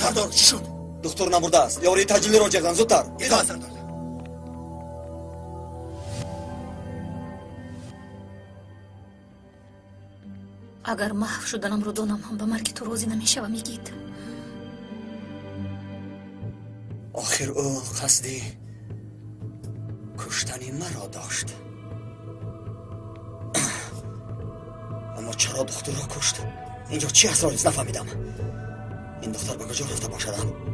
سردار چی شد؟ دکتر نمرده است. یاری تجلی را جگن زودتر. ایده سردار. اگر محو شدنم رو دانم هم به مرگ تو راضی نمیشه و میگید آخر او قصدی کشتنی مرا داشت. اما چرا دختر را کشت؟ اینجا چی اسراری است نفهمیدم. این دختر به کجا رفته باشد؟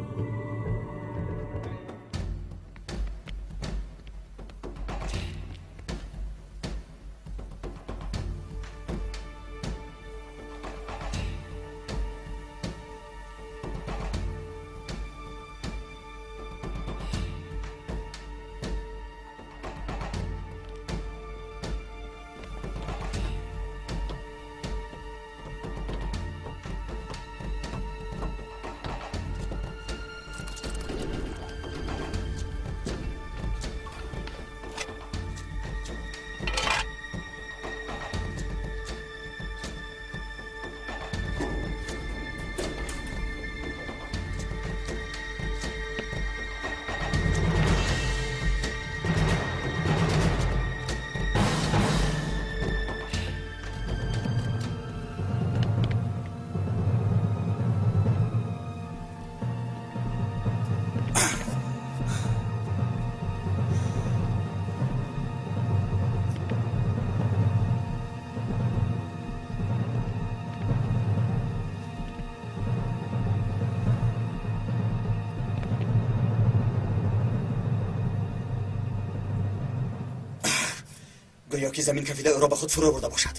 گویا که زمین کفیده او را به خود فرو برده باشد.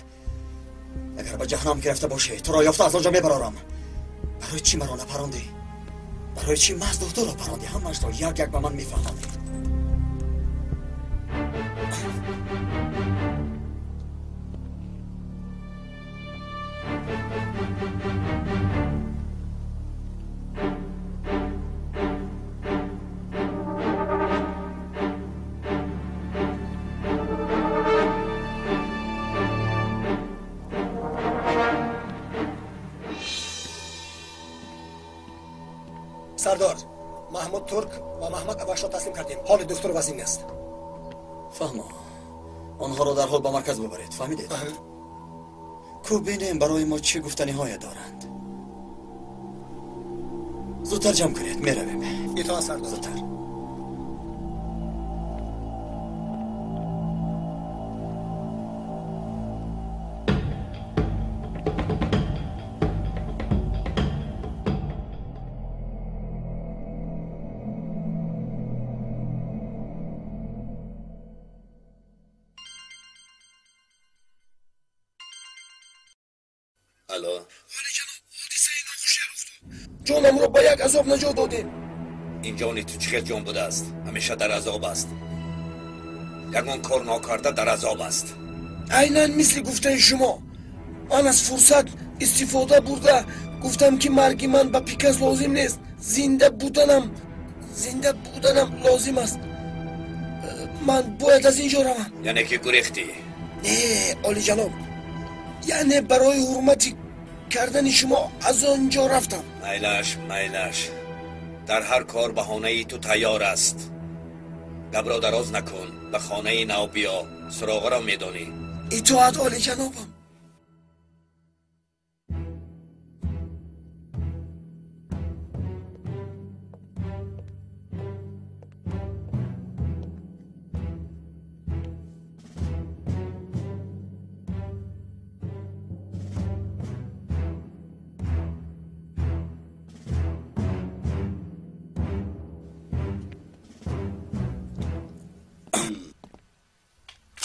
اگر به جهنم گرفته باشه تو را یافته از آنجا میبرارم. برای چی مرا نپراندی؟ برای چی محض دکتر را پراندی؟ همش را یک یک به من میفهمانی. سردار محمود ترک و محمد ابش را تسلیم کردیم. حال دکتر وزین است. فهمم. آنها را در حال به مرکز ببرید. فهمیدید؟ کو ببینیم برای ما چه گفتنی های دارند. زودتر جمع کنید. میرویم. اطاعت سردار. زودتر. جانم رو با یک عذاب نجات دادیم. این جانی تو چه جان بوده است؟ همیشه در عذاب است. یگان کار ناکرده در عذاب است. عیناً مثل گفته شما. من از فرصت استفاده برده گفتم که مرگ من به پیکاس لازم نیست. زنده بودنم لازم است. من باید از اینجا روم. یعنی که گریختی؟ نه عالی جناب، یعنی برای حرمت کردن شما از آنجا رفتم. میلش در هر کار بهانه ای تو تیار است. لب را دراز نکن، به خانه نو بیا. سراغ را میدانی. اطاعت عالی جنابم.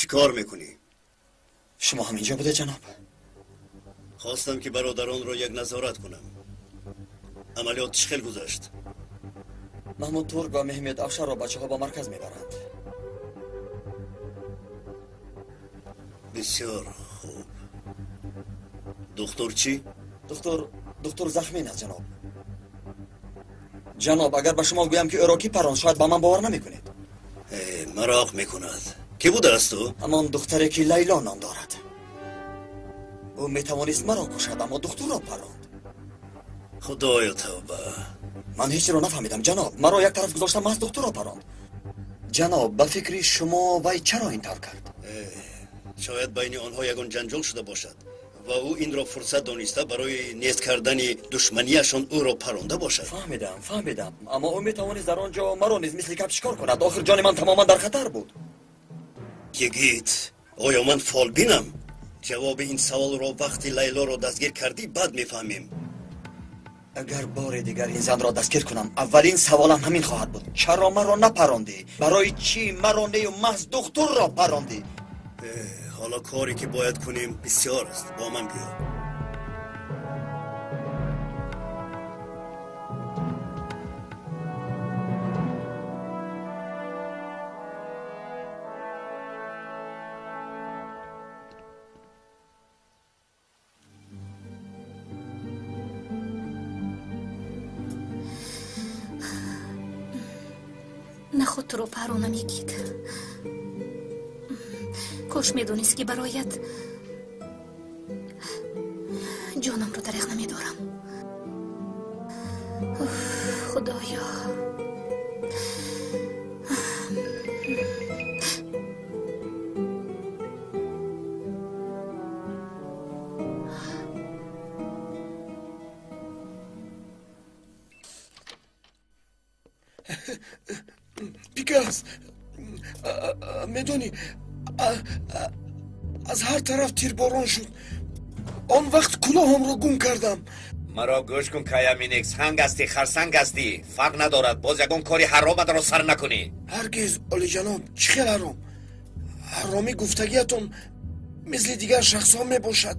کار میکنی؟ شما هم اینجا بوده جناب؟ خواستم که برادران را یک نظارت کنم. عملیات چخل گذشت؟ محمود ترک و مهمت افشار را بچه ها با مرکز میبرند. بسیار خوب. دکتر چی؟ دکتر زخمی است جناب اگر به شما گویم که اوراکی پران شاید با من باور نمیکنید. مراق میکند. کی بوده است تو؟ همان دختری که لیلا نام دارد. او میتوانست مرا کشد اما دکتر را پراند. خدایا توبه. من هیچ رو نفهمیدم جناب. مرا یک طرف گذاشتم از دکتر را پراند. جناب به فکری شما وی چرا این طور کرد؟ شاید بین آنها یگان جنجال شده باشد و او این را فرصت دانسته برای نیست کردن دشمنیشان او را پرانده باشد. فهمیدم اما او میتوانست در آنجا مرا نیز مثل کپ شکار کند. آخر جان من تماما در خطر بود. گیگیت آیا من فال بینم؟ جواب این سوال را وقتی لیلا را دستگیر کردی بعد میفهمیم. اگر بار دیگر این زن را دستگیر کنم اولین سوالم همین خواهد بود: چرا مرا نپراندی؟ برای چی مرا و محض دکتر را پراندی؟ حالا کاری که باید کنیم بسیار است. با من بیا. نه خود تو رو پرانم یکید. کاش میدونست که برایت جانم رو دریغ نمیدارم. خدایا پیکاس میدونی از هر طرف تیرباران شد. آن وقت کلاهم رو گم کردم. مرا گوش کن کایامینیکس. هنگ هستی خرسنگ هستی فرق ندارد. باز یگان کاری حرام را سر نکنی. هرگز عالی جناب. چی خیلی حرام؟ حرامی گفتگیتون مثل دیگر شخص ها می باشد.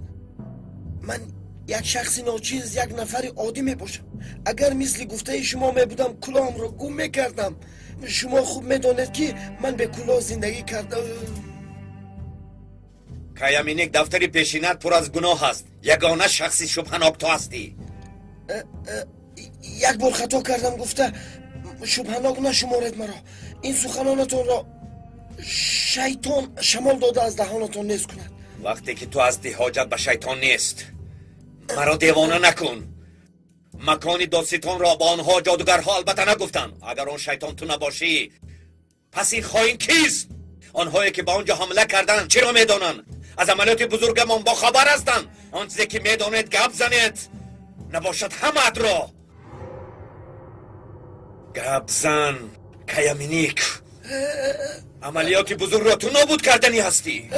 من یک شخص ناچیز یک نفر عادی می باشم. اگر مثل گفته شما می بودم کلاهم را گم می کردم. شما خوب می دانید که من به کلاه زندگی کردم. کایامینیک دفتری پیشینت پر از گناه است. یگانه شخصی شبهناک تو هستی. یک بار خطا کردم گفته شبهناک نشمارید مرا. این سخنانتون را شیطان شمال داده از دهانتون نیست کند. وقتی که تو هستی حاجت به شیطان نیست. مرا دیوانه نکن. مکانی داستان را با آنها جادوگرها البته نگفتم. اگر آن شیطان تو نباشی پس این خائن کیست؟ آنهایی که به آنجا حمله کردن چرا میدانن؟ از عملیات بزرگمان با خبر هستن. آن چیزی که میدانید گپ زنید. نباشد همه را گپ زن. کایامینیک عملیات بزرگ را تو نابود کردنی هستی.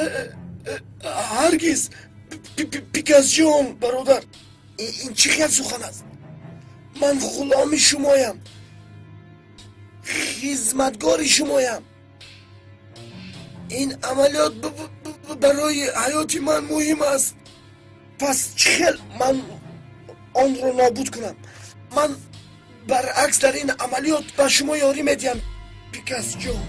هرگز پیکاس جان برادر، این چه خیلی سخن است؟ من غلام شمایم، خدمتگار شمایم. این عملیات برای حیات من مهم است. پس چخل من آن را نابود کنم؟ من برعکس در این عملیات به شما یاری میدیم پیکاس جان.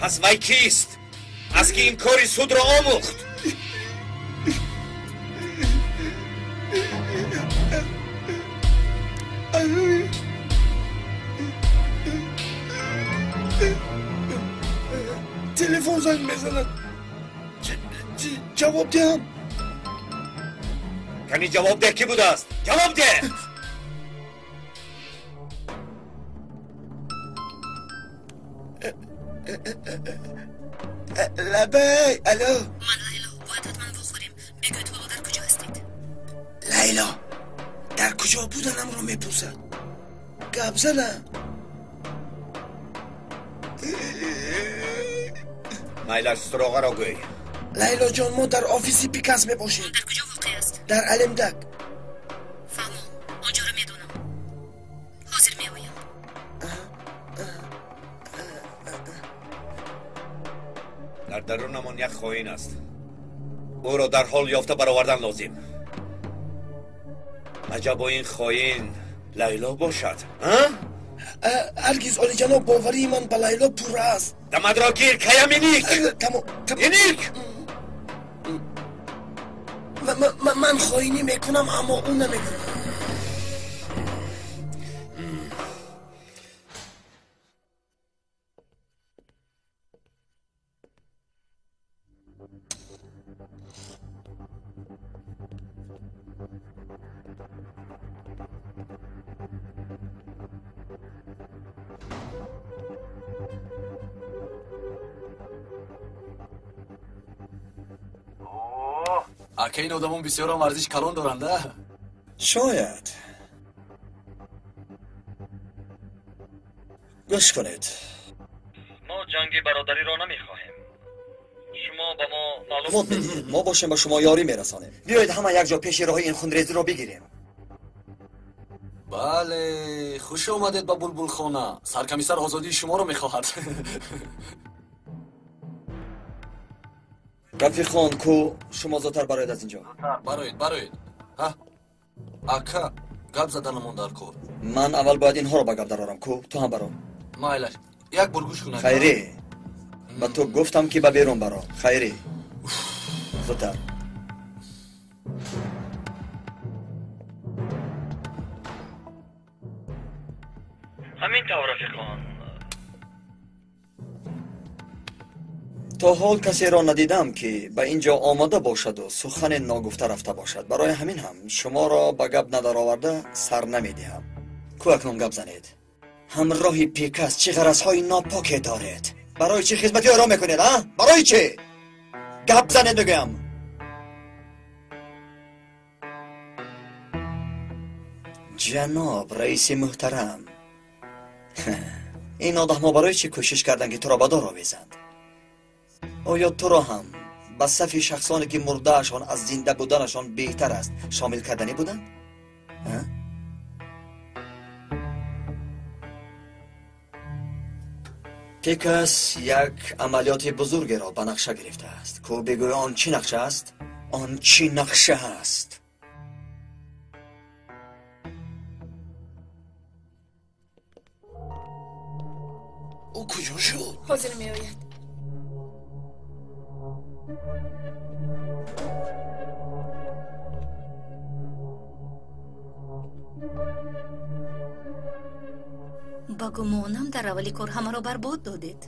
پس وی کیست؟ از که این کاری سود را آموخت؟ تلفن زنگ میزند. جواب دهم. کنی جواب ده کی بوده است؟ جواب ده. لبی الو. من لیلا، باید حتما بخوریم. بگوید حالا در کجا هستید؟ لیلا در کجا بودنم رو میپرسد. گپ زنم. میلش سراغه را گوی. لیلا جان ما در آفیسی پیکاس میباشیم. در کجا واقع است؟ در علمدک. فهمم، آنجا را میدونم. حاضر میآیم. در درونمان یک خائن است. او را در حال یافته برآوردن لازم. عجب این خائن لیلا باشد. هرگز عالی جناب باوری من به لیلا پوره است. دمد را گیر کایامینیک. اینیک من خائنی میکنم اما اون نمیکنم. اکه این آدمون بسیار هم ورزش کلان دارنده. شاید. گوش کنید. ما جنگ برادری را نمیخواهیم. شما با ما معلومات بدید. ما باشیم با شما یاری میرسانیم. بیایید همه یک جا پیش راه این خونریزی را بگیریم. بله خوش آمدید با بلبل خانه. سرکمیسر آزادی شما رو میخواهد. رفیق خان کو شما زودتر برایید از اینجا. برایید ها اکا گپ زدنمون در کار. من اول باید اینها رو به گپ درارم کو تو هم برو. مایلش یک بار گوش کن. خیری با تو گفتم که به بیرون برو. خیری زودتر. همین طور رفیقان. تا حال کسی را ندیدم که به اینجا آمده باشد و سخن ناگفته رفته باشد. برای همین هم شما را به گپ ندار آورده سر نمیدهم. کو اکنون گپ زنید. همراه پیکس چه غرضهای ناپاکی دارید؟ برای چه خدمتی او را میکنید ها؟ برای چه؟ گپ زنید بگم. جناب رئیس محترم، این آدم ها برای چه کوشش کردن که تو را به دار آویزند؟ آیا تو را هم به صف شخصانی که مردهشان از زنده بودنشان بهتر است شامل کردنی بودند؟ پیکس یک عملیات بزرگی را به نقشه گرفته است. کو بگوی آن چی نقشه است؟ آن چی نقشه است؟ او کجا شد؟ حاضر می آید. با گمانم در اولی کار همه را برباد دادید.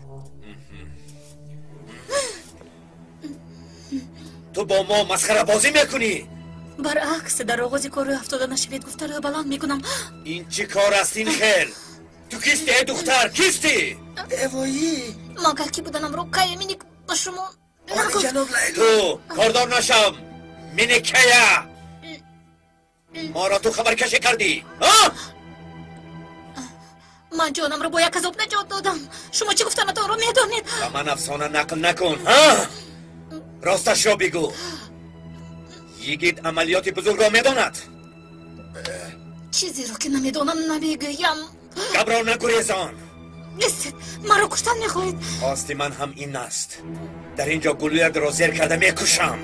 تو با ما مسخره بازی میکنی؟ برعکس در آغاز کار روی افتاده نشوید. گفته روی بلند میکنم. این چی کار است این خیل؟ تو کیستی ای دختر کیستی؟ اوایی ما گلکی بودنم رو که مینی با شما آره جناب لیلی. تو کاردار نشم منی کیا ما را تو خبر کشی کردی ها؟ من جانم رو با یک عذاب نجات دادم. شما چی گفتن تو رو میدانید؟ و من افسانه نقل نکن ها؟ راستش را بگو. یگید عملیات بزرگ را میداند؟ چیزی رو که نمیدانم نمیگویم. گبرا نگریزان. نیستید من رو کشتن میخواهید. خواست من هم این است. در اینجا گلویت را زیر کرده میکشم.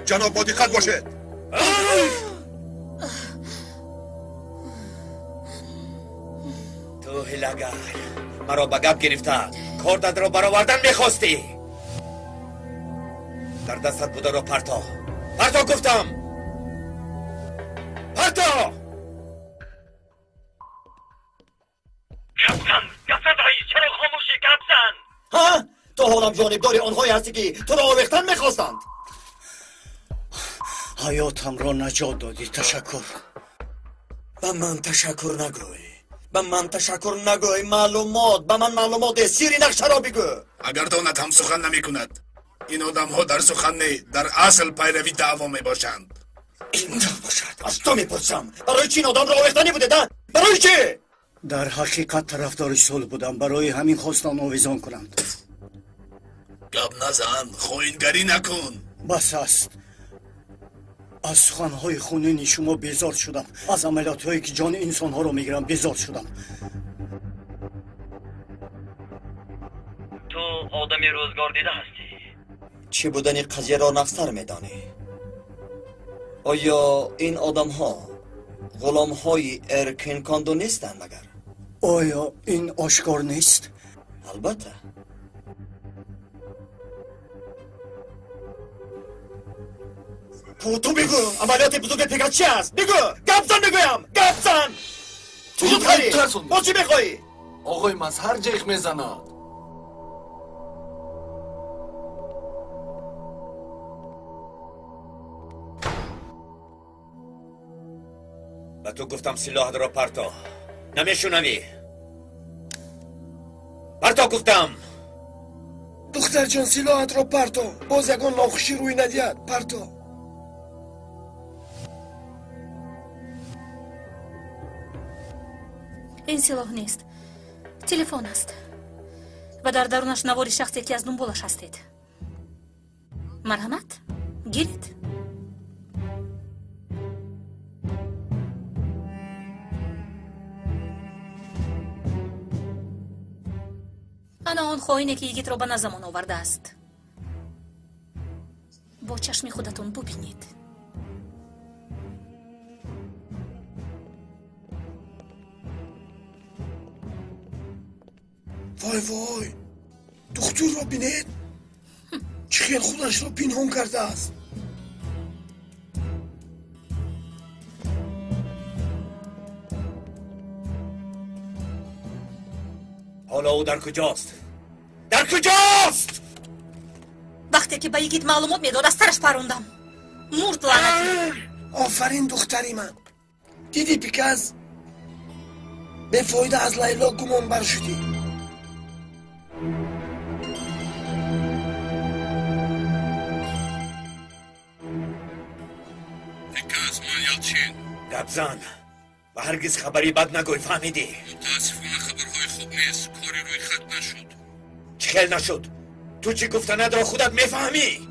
جناب با دقت باشید. تو هیلگر مرا به گپ گرفته کاردت را برآوردن میخواستی. در دستت بوده را پرتا گفتم پرتا. گپزن رئیس چرا خاموشی گپزن؟ ها؟ تو حالم جانبداری آنهایی هستی که تو را آویختن میخواستند. حیاتم را نجات دادی. تشکر. به من تشکر نگوی. به من تشکر نگوی. معلومات به من معلومات سیری نقشه را بگو. اگر دانت هم سخن نمی کند این آدم ها در سخن در اصل پیروی دعوا می باشند. این باشد. از تو میپرسم برای چی این آدم را آویختنی بوده ده؟ برای چی؟ در حقیقت طرفدار صلح بودم. برای همین خواستم آویزان کنند. گپ نزن. خواهینگری نکن. بس است. از سخنهای خونین شما بیزار شدم. از عملیات هایی که جان انسان ها رو میگیرم بیزار شدم. تو آدمی روزگار دیده هستی؟ چی بودن قضیه را نقصر میدانی؟ آیا این آدم ها غلام های ارکین کاندو نیستند مگر؟ آیا این آشکار نیست؟ البته. تو بگو عملیات بزرگ پیکر چی است؟ بگو گپ زن بگویم گپ زن. تو خیلی با چی میخوایی؟ آقای مظهر جیخ میزند. و تو گفتم سلاح را پرتا نمیشونمی. پرتا گفتم. دختر جان سلاحت را پرتا. باز یکان ناخوشی روی ندید. پرتا. این سلاح نیست. تلفن است و در درونش نوار شخصی که از دنبالش هستید. مرحمت گیرید. انا آن خائنی که یگیت را به نزمان آورده است. با چشم خودتون ببینید. وای وای، دختر را بینید؟ چه خیل خودش را پنهان کرده است. حالا او در کجاست؟ در کجاست؟ وقتی که به یگیت معلومات میداد از سرش پروندم. مرد لعنتی. آفرین دختری من. دیدی پیکاز؟ به فایده از لیلا گمان بر شدی. پیکاز من یلچین. گبزن و هرگز خبری بد نگوی، فهمیدی؟ متاسفانه خبرهای خوب نیست. کاری روی خط نشد. چه خیل نشد؟ تو چی گفتند را خودت میفهمی؟ من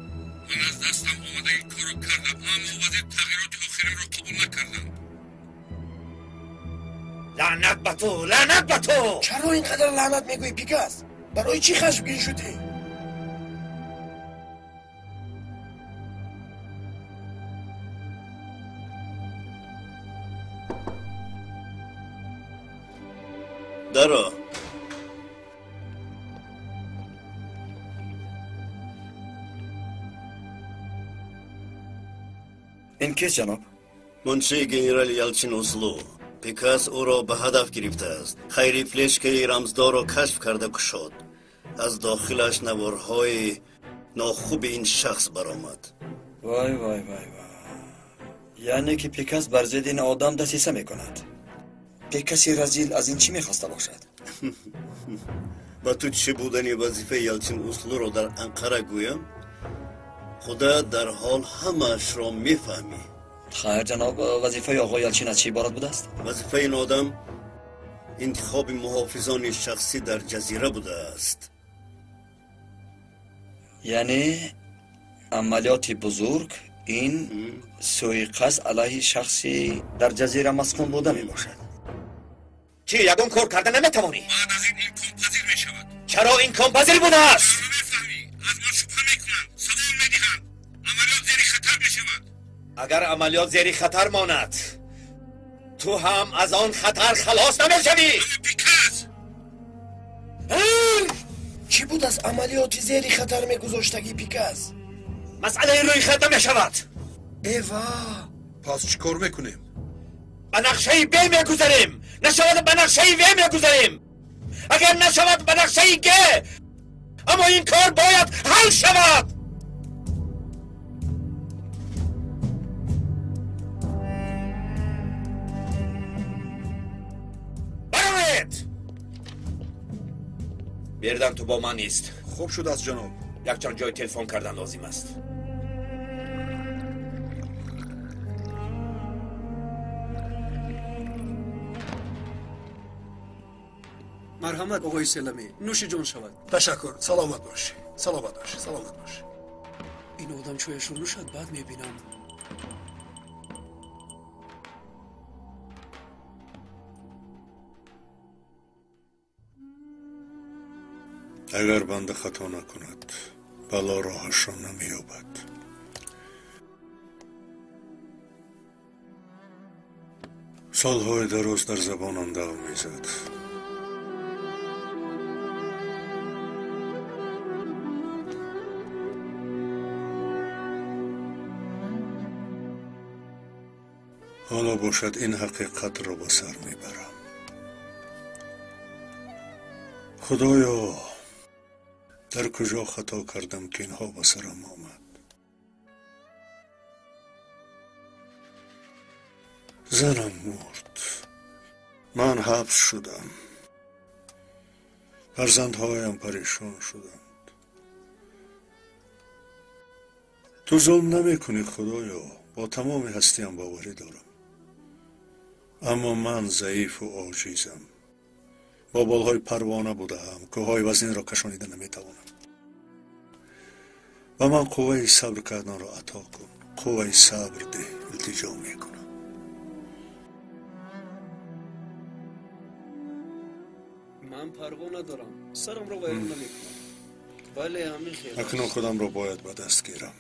از دستم آمده این کارو کردم، اما وزیر تغییرات آخرین را قبول نکردم. لعنت به تو، لعنت به تو! چرا اینقدر لعنت میگویی پیکاز؟ برای چی خشمگین شدی؟ درا. این کیست جناب؟ منشی گنرال یلچین اوسلو. پیکاز او را به هدف گرفته است. خیری فلشکه رمزدار را کشف کرده کشاد. از داخلش نوارهای ناخوب این شخص برآمد. وای وای وای وای. یعنی که پیکاز بر ضد این آدم دسیسه میکند. پیکاسی رزیل از این چی میخواسته باشد؟ با تو چه بودنی وظیفه یلچین اوسلو را در انقره گویم؟ خدا در حال همه‌اش را میفهمی. خیر جناب، وظیفه آقای یلچین از چی عبارت بوده است؟ وظیفه این آدم انتخاب محافظان شخصی در جزیره بوده است. یعنی عملیات بزرگ این سوء-قصد علیه شخصی در جزیره مسکون بوده می باشد. چی یگون کار کردن نمیتوانی؟ بعد از این امکان پذیر می شود. چرا این کام پذیر بوده است؟ نمیفهمی. از ما شبه میکنند. سوال میدهند. عملیات زیر خطر می شود. اگر عملیات زیر خطر ماند، تو هم از آن خطر خلاص نمیشوی. پیکاز چی بود از عملیات زیر خطر میگذاشتگی پیکاز؟ مسئله روی خط نمیشود. ایوا. پس چی کار میکنیم؟ به نقشه ب میگذاریم. نشود به نقشه و میگذاریم. اگر نشود به نقشه گ، اما این کار باید حل شود. برایت بیردن تو با من نیست. خوب شد از جناب. یک چند جای تلفن کردن لازم است. مرحمت آقای سلمی، نوش جان شود. تشکر. سلامت باش. سلامت باش. سلامت باش. این آدم چویش رو نوشد بعد میبینم. اگر بنده خطا نکند بلا راهش را نمییابد. سالهای دراز در زبانم دو میزد. حالا باشد این حقیقت را به سر میبرم. خدایا، در کجا خطا کردم که اینها به سرم آمد؟ زنم مرد، من حبس شدم، فرزندهایم پریشان شدند. تو ظلم نمی کنی خدایا، با تمام هستیم باوری دارم. اما من ضعیف و عاجزم. با بالهای پروانه بودم، کوههای وزین را کشانیده نمیتوانم. و من قوه صبر کردن را عطا کن. قوه صبر ده، التجا میکنم. من پروانه دارم، سرم را ویران نمیکنم، ولی همین خیلی اکنون خودم را باید به دست گیرم.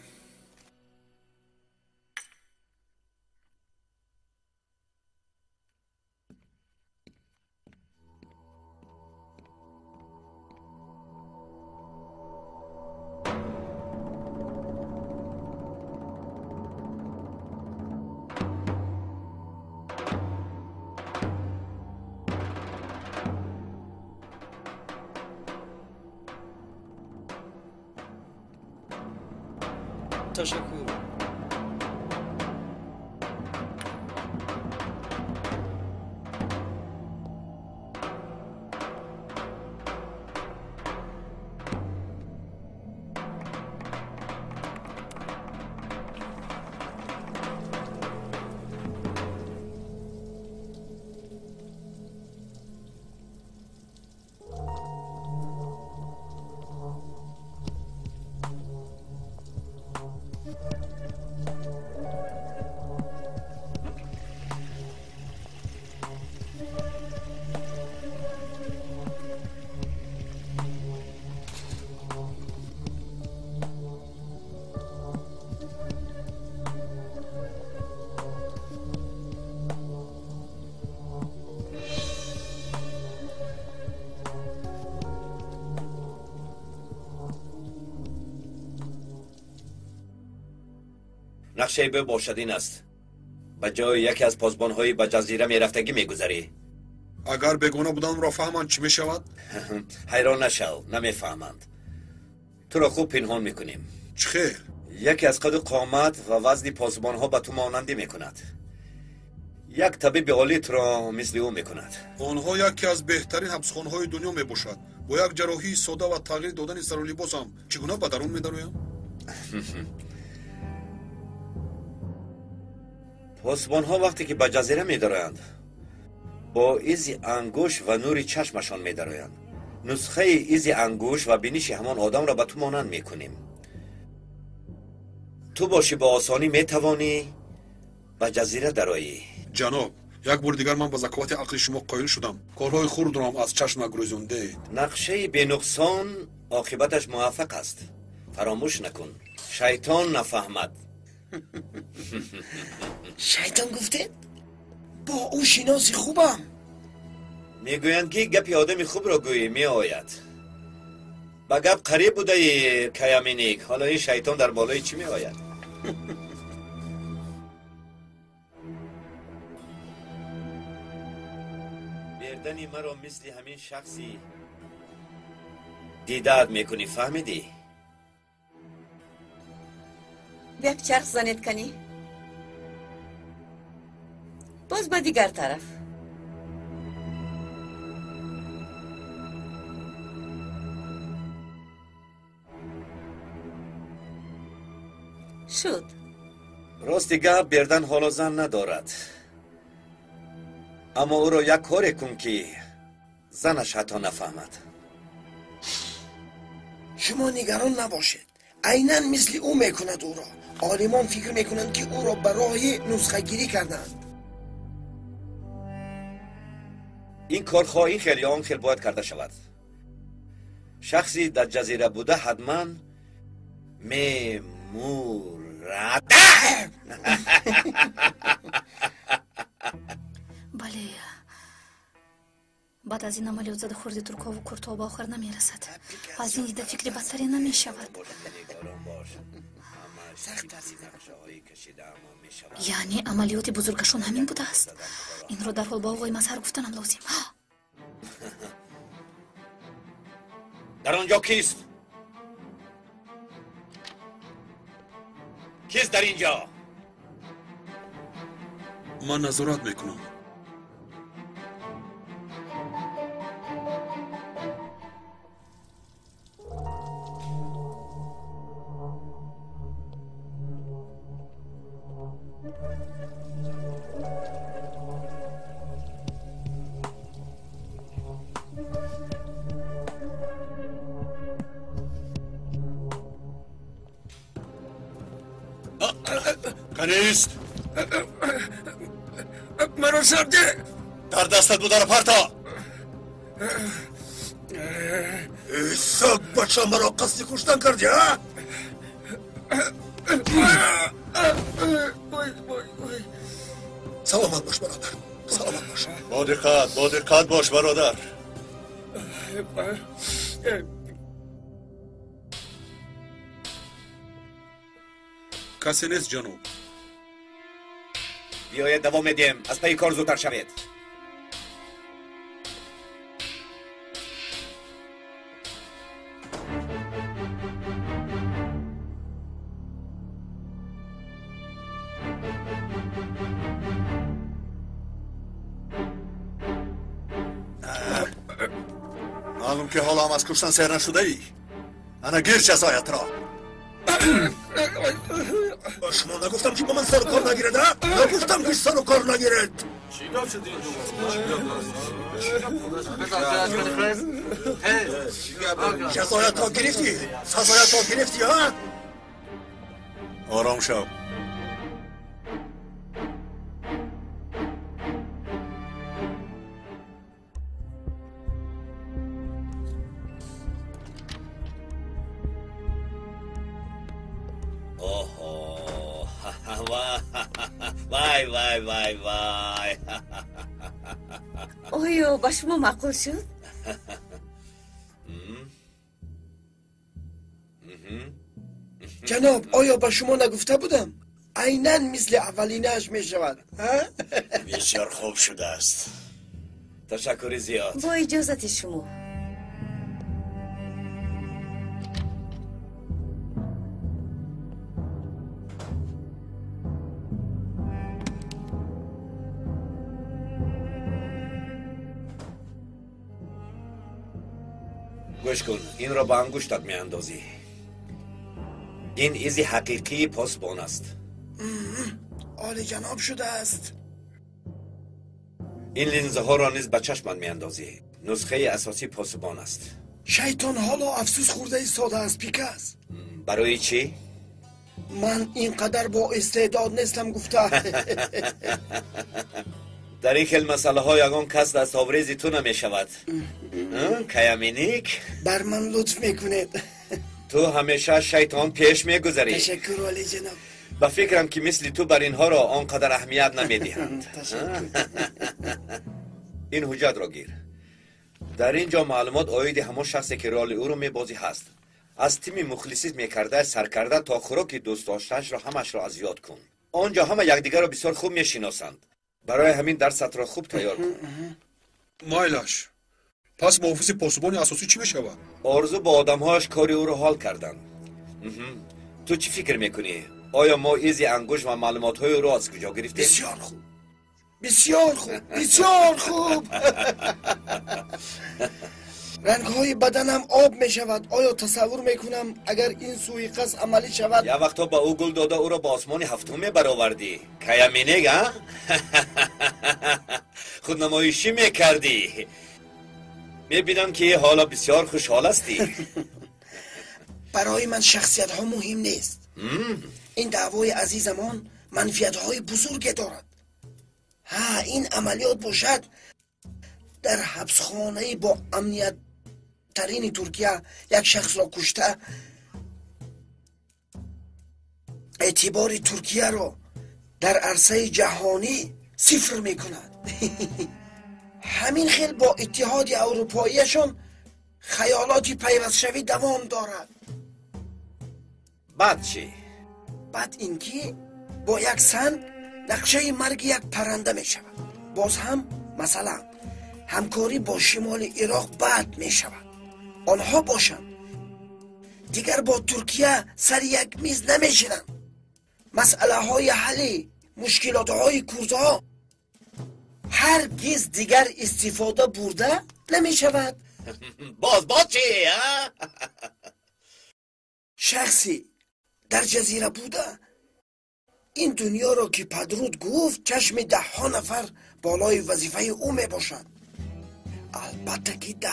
تشکر. نقشه باشد این است. به جای یکی از پاسبان‌های به جزیره میرفتگی میگذری. اگر بگونه بودم را فهمند چی میشود؟ حیران نشو، نمیفهمند. تو را خوب پنهان میکنیم. چخیر؟ یکی از قد و قامت و وزن پاسبان‌ها به تو مانندی میکند. یک طبیب عالی تو را مثل او میکند. آنها یکی از بهترین حبسخانه‌های دنیا میباشد. با یک جراحی ساده و تغییر دادن سر و لباسم چگونه به درون میدرویم؟ پاسبان‌ها وقتی که به جزیره می‌دارند با ایزی انگوش و نوری چشمشان می‌دارند. نسخه ایزی انگوش و بینش همان آدم را به تو مانند می‌کنیم. تو باشی با آسانی می‌توانی به جزیره درایی. جناب، یک بار دیگر من با ذکاوت عقل شما قایل شدم. کارهای خرد را هم از چشم گریزانده. نقشه بنقصان عاقبتش موفق است. فراموش نکن. شیطان نفهمد. شیطان گفته؟ با او شناسی خوبم. میگویند که گپی آدم خوب را گویی میآید. با گپ قریب بوده ای کیامینیک. حالا این شیطان در بالای چی میآید؟ بردنی مرا مثل همین شخصی دیدت میکنی، فهمیدی؟ یک چرخ زنید کنی باز به دیگر طرف. شد. راستی گپ بردن حالا زن ندارد، اما او را یک کاری کن که زنش حتی نفهمد. شما نگران نباشید، عیناً مثل او میکند او را. عالمان فکر میکنند که او را به راه نسخه گیری کردند. این کارخواهی خیلی آن خیلی باید کرده شود. شخصی در جزیره بوده حتما میمورد. بله، بعد از این عملیات زده خورد ترکا و کرتا به آخر نمیرسد. از این دیده فکر بدتری نمیشود. یعنی عملیات بزرگشون همین بوده است. این رو در حال با آقای مظهر گفتنم لازم. در آنجا کیست؟ کیست در اینجا؟ من نظارت میکنم. کنیست؟ مرا سرده. در دستت بود پرتا. ای سگ بچه مرا قصد کشتن کردی ها؟ سلامت باش برادر، سلامت باش. با دقت باش برادر. کسی نیست جناب. بیاید دوام بدیم، از پی کار زودتر شوید. معلوم که حالا هم از کشتن سیر نشده ای. انا گیر جزایت را. شما نگفتم که با من سر و کار نگیرد ها؟ نگفتم که سر و کار نگیرد. جزایت را گرفتی؟ سزایت را گرفتی ها؟ آرام شو. وای وای وای وای. آیا با شما معقول شد؟ جناب آیا با شما نگفته بودم؟ عیناً مثل اولینش می شود. بسیار خوب شده است. تشکر زیاد. با اجازت شما. گوش کن، این را با انگشتت می اندازی. این ایزی حقیقی پاسبان است. عالی جناب شده است. این لنزه ها را نیز به چشمت می اندازی. نسخه اساسی پاسبان است. شیطان حالا افسوس خورده ایستاده است پیکاس. برای چی؟ من اینقدر با استعداد نیستم گفته. در این خیل مسئله ها یگان کس دست آوریزی تو نمی شود. کیامینیک بر من لطف میکنید. تو همیشه شیطان پیش میگذری. تشکر عالی جناب. با فکرم که مثل تو بر اینها را آنقدر اهمیت نمیدهند. این حجت را گیر. در اینجا معلومات آید همان شخصی که رول او رو میبازی هست. از تیم مخلصیت میکرده سرکرده تا خوراک دوست داشتنش را همش را از یاد کن. آنجا همه یکدیگر را بسیار خوب میشناسند. برای همین درست را خوب تیار کن. مایلش پس محافظ پاسبان اساسی چی بشود؟ آرزو با آدمهاش کاری او را حال کردن. تو چی فکر میکنی؟ آیا ما ایزی انگوش و معلومات های او را از کجا گرفتیم؟ بسیار خوب، بسیار خوب، بسیار خوب. رنگ های بدنم آب می شود. آیا تصور میکنم اگر این سوی قصد عملی شود؟ یا وقتا با او گل داده او را با آسمان هفتم برآوردی. کیامینیگ ها؟ خودنمایشی میکردی. میبینم که حالا بسیار خوشحال هستی. برای من شخصیت ها مهم نیست. این دعوای عزیزمان منفیت های بزرگی دارد. این عملیات باشد در حبسخانه با امنیت ترین ترکیه یک شخص را کشته اعتبار ترکیه را در عرصه جهانی صفر می کند. همین خیل با اتحاد اروپاییشان خیالاتی پیوست شوی دوام دارد. بعد چی؟ بعد اینکه با یک سن نقشه مرگ یک پرنده می شود. باز هم مثلا همکاری با شمال عراق بعد می شود. آنها باشند دیگر با ترکیه سر یک میز نمی شدند. مسئله های حل مشکلات های کردها هرگز دیگر استفاده برده نمی شود. باز چی؟ شخصی در جزیره بوده این دنیا را که پدرود گفت چشم 10 نفر بالای وظیفه او می باشد. البته که 10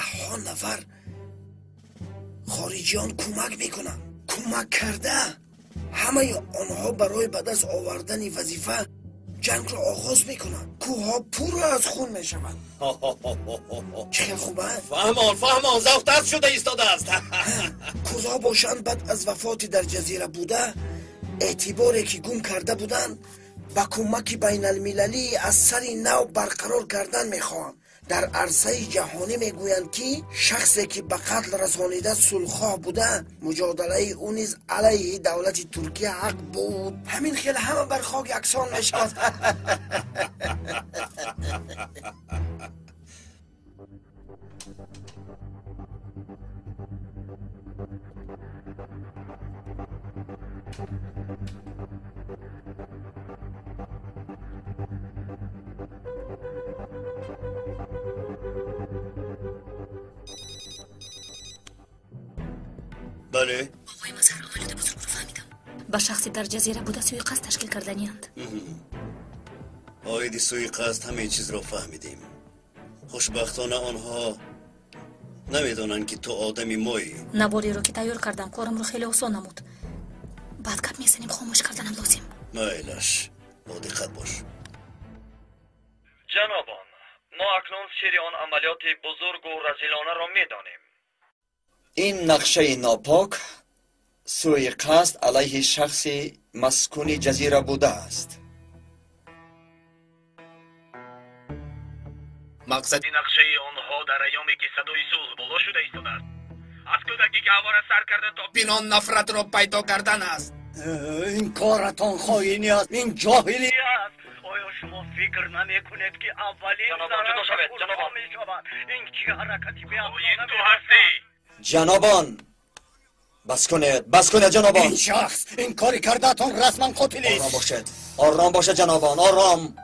نفر خارجیان کمک میکنن. کمک کرده همه آنها برای به دست آوردن وظیفه جنگ را آغاز میکنند. کوها پر از خون میشوند. چه خوبه؟ فهمان ذوق دست شده ایستاده است. کجا باشند بعد از وفات در جزیره بوده اعتباری که گم کرده بودند با کمک بین المللی از سر نو برقرار کردن میخواهند. در عرصه جهانی میگویند که شخصی که به قتل رسانیده صلح‌خواه بوده مجادله او نیز علیه دولت ترکیه حق بود. همین خیلی همه بر خاک یکسان میشود. بله آقای مظهر عملیات بزرگ رو فهمیدم. با شخصی در جزیره بوده سوی قصد تشکیل کردنی‌اند. آیدی سوی قصد همه چیز را فهمیدیم. خوشبختانه آنها نمیدانند که تو آدمی مایی. نواری رو که تیار کردم کارم رو خیلی آسان نمود. بعد گپ میزنیم خاموش کردنم لازم. مایلش با دقت باش. جنابان، ما اکنون سری آن عملیات بزرگ و رزیلانه را میدانیم. این نقشه ناپاک سوی قصد علیه شخص مسکون جزیره بوده است. مقصد نقشه آنها در ایامی که صدای صلح بالا شده ایستاده است از کودکی که هوا را سر کرده تا بینان نفرت را پیدا کردن است. این کارتان خائنی است. این جاهلی است. آیا شما فکر نمی کنید که اولین ضرر کودها می شود؟ این چه حرکتی به افغانه تو هستی؟ جنابان بس کنید جنابان. این شخص این کاری کرده تان رسما قاتلی است. آرام باشد. آرام باشد جنابان. آرام.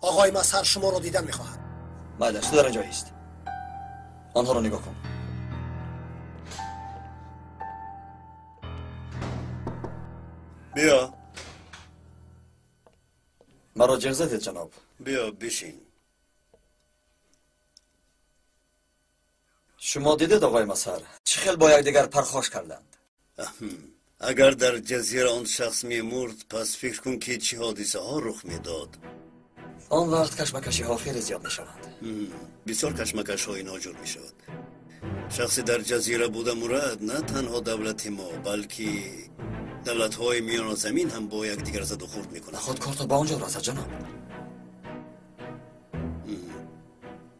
آقای مظهر شما را دیدن میخواهد. مادرش تو در اینجا است. آنها را نگاه کن. بیا مرا جرزه دید جناب. بیا بشین. شما دیدید آقای مظهر چه خیل با یکدیگر پرخاش کردند. اگر در جزیره آن شخص میمرد پس فکر کن که چه حادثه ها رخ میداد. آن وقت کشمکشی ها خیلی زیاد می شوند. بسیار کشمکش های ناجور می شود. شخصی در جزیره بوده مراد نه تنها دولت ما بلکه دولت های میان زمین هم با یک دیگر زد و خورد می کنند. خود کارتو با اونجا رسد جناب.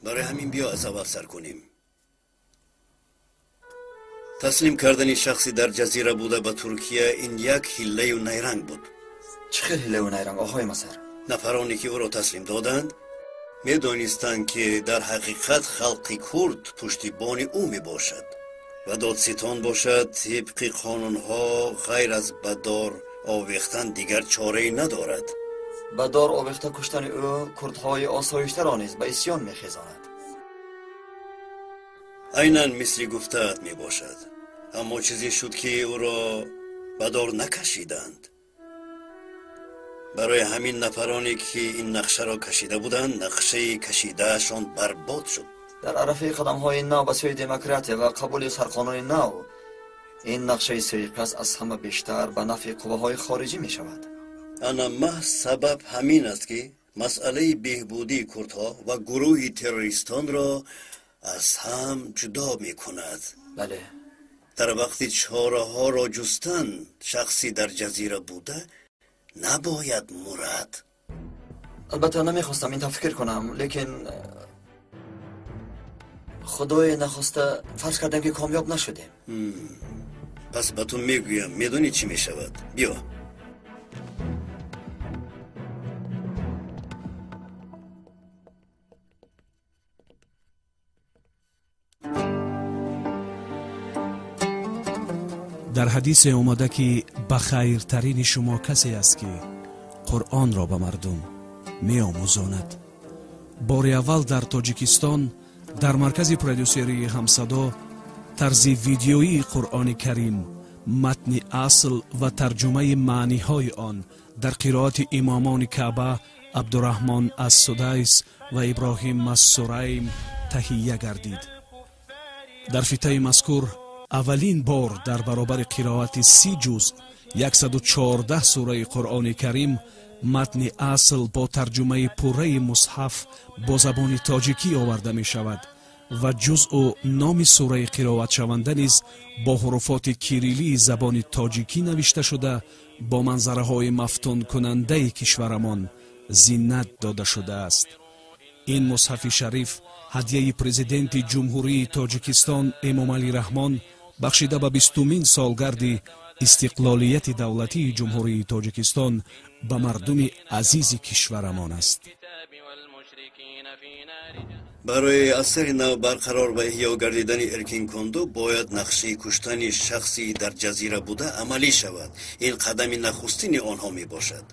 برای همین بیا از اول سر کنیم. تسلیم کردن شخصی در جزیره بوده به ترکیه این یک حیله و نیرنگ بود. چه خیلی حیله و نیرنگ آقای مظهر؟ نفرانی که او را تسلیم دادند میدانستند که در حقیقت خلق کرد پشتیبان او می باشد و دادستان باشد. طبق قانونها غیر از بدار آویختن دیگر چاره ندارد. بدار آویخته کشتن او کردهای آسایشته را نیز به عصیان میخیزاند. عیناً مثل گفته‌ات می باشد. اما چیزی شد که او را بدار نکشیدند. برای همین نفرانی که این نقشه را کشیده بودند نقشه کشیدهشان برباد شد. در عرفه قدم های نو به سوی دموکراسی و قبول سرقانون نو این نقشه سوی قصد از همه بیشتر به نفع قوه های خارجی می شود. انا محض سبب همین است که مسئله بهبودی کردها و گروه تروریستان را از هم جدا می کند. بله. در وقتی چاره ها را جستن شخصی در جزیره بوده نباید مرد. البته نمیخواستم این فکر کنم لیکن خدای نخواسته فرض کردم که کامیاب نشدیم. پس به تو میگویم میدونی چی میشود. بیا. در حدیث اومده که بخیرترین شما کسی است که قرآن را به مردم می آموزاند. بار اول در تاجیکستان در مرکز پرودوسری همصدا طرز ویدیویی قرآن کریم متن اصل و ترجمه معنی های آن در قرائت امامان کعبه عبدالرحمن از سدیس و ابراهیم از سریم تهیه گردید. дар фитаи мазкур аввалин бор дар баробари қироати 30 ҷуз 114 сураи қуръони карим матни асл бо тарҷумаи пурраи мусҳаф бо забони тоҷикӣ оварда мешавад ва ҷузъу номи сураи қироатшаванда низ бо ҳуруфоти кириллии забони тоҷикӣ навишта шуда бо манзараҳои мафтункунандаи кишварамон зиннат дода шудааст. ин мусҳафи шариф ҳадияи президенти ҷумҳурии тоҷикистон эмомалӣ раҳмон бахшида ба 20-мин солгарди истиқлолияти давлатии ҷумҳурии тоҷикистон ба мардуми азизи кишварамон аст. барои асари нав барқарор ва иҳьё гардидани эркинкунду бояд нақшаи куштани шахси дар ҷазира буда амалӣ шавад. ин қадами нахустини онҳо мебошад.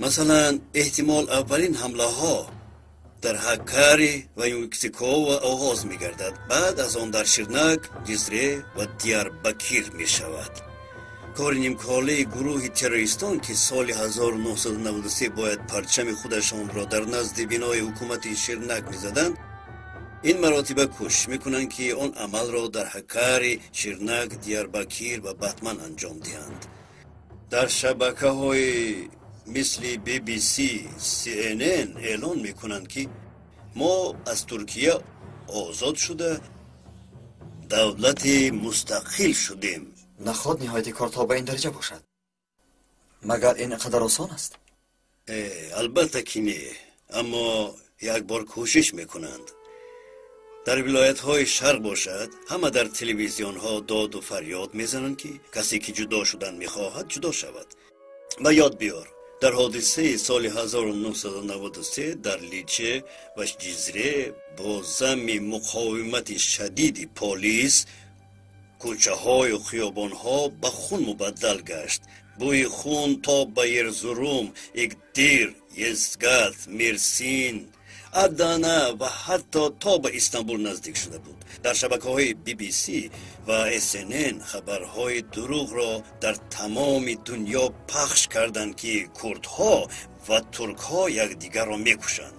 масалан эҳтимол аввалин ҳамлаҳо дар Ҳаккари ва Юксикова оғоз мегардад, баъд аз он дар Ширнак, Ҷизре ва Диярбакир мешавад. кори нимколаи гурӯҳи террористон ки соли 1993 бояд парчами худашонро дар назди бинои ҳукумати Ширнак мезаданд, ин маротиба кӯшиш мекунанд ки он амалро дар Ҳаккари, Ширнак, Диярбакир ва Батман анҷом диҳанд. дар шабакаҳои мисли BBC, CNN эълон мекунанд ки мо аз Туркия озод шуда давлати мустақил шудем. наход ниҳояти кортҳо ба ин дараҷа бошад. магар ин қадар осон аст? албатта ки не, аммо як бор кӯшиш мекунанд. дар вилоятҳои шарқ бошад, ҳама дар телевизионҳо доду фарёд мезананд ки касе ки ҷудо шудан мехоҳад ҷудо шавад. ва ёд биёр, дар ҳодисаи соли 1993 дар Личе ва Ҷизре бо замми муқовимати шадиди полис кӯчаҳою хиёбонҳо ба хун мубаддал гашт. бӯи хун то ба Ерзурум, Игдир, Езгат, Мерсин, Адана ва ҳатто то ба Истанбул наздик шуда буд. дар шабакаҳои BBC ва SNN хабарҳои дурӯғро дар тамоми дунё пахш карданд ки курдҳо ва туркҳо якдигарро мекушанд.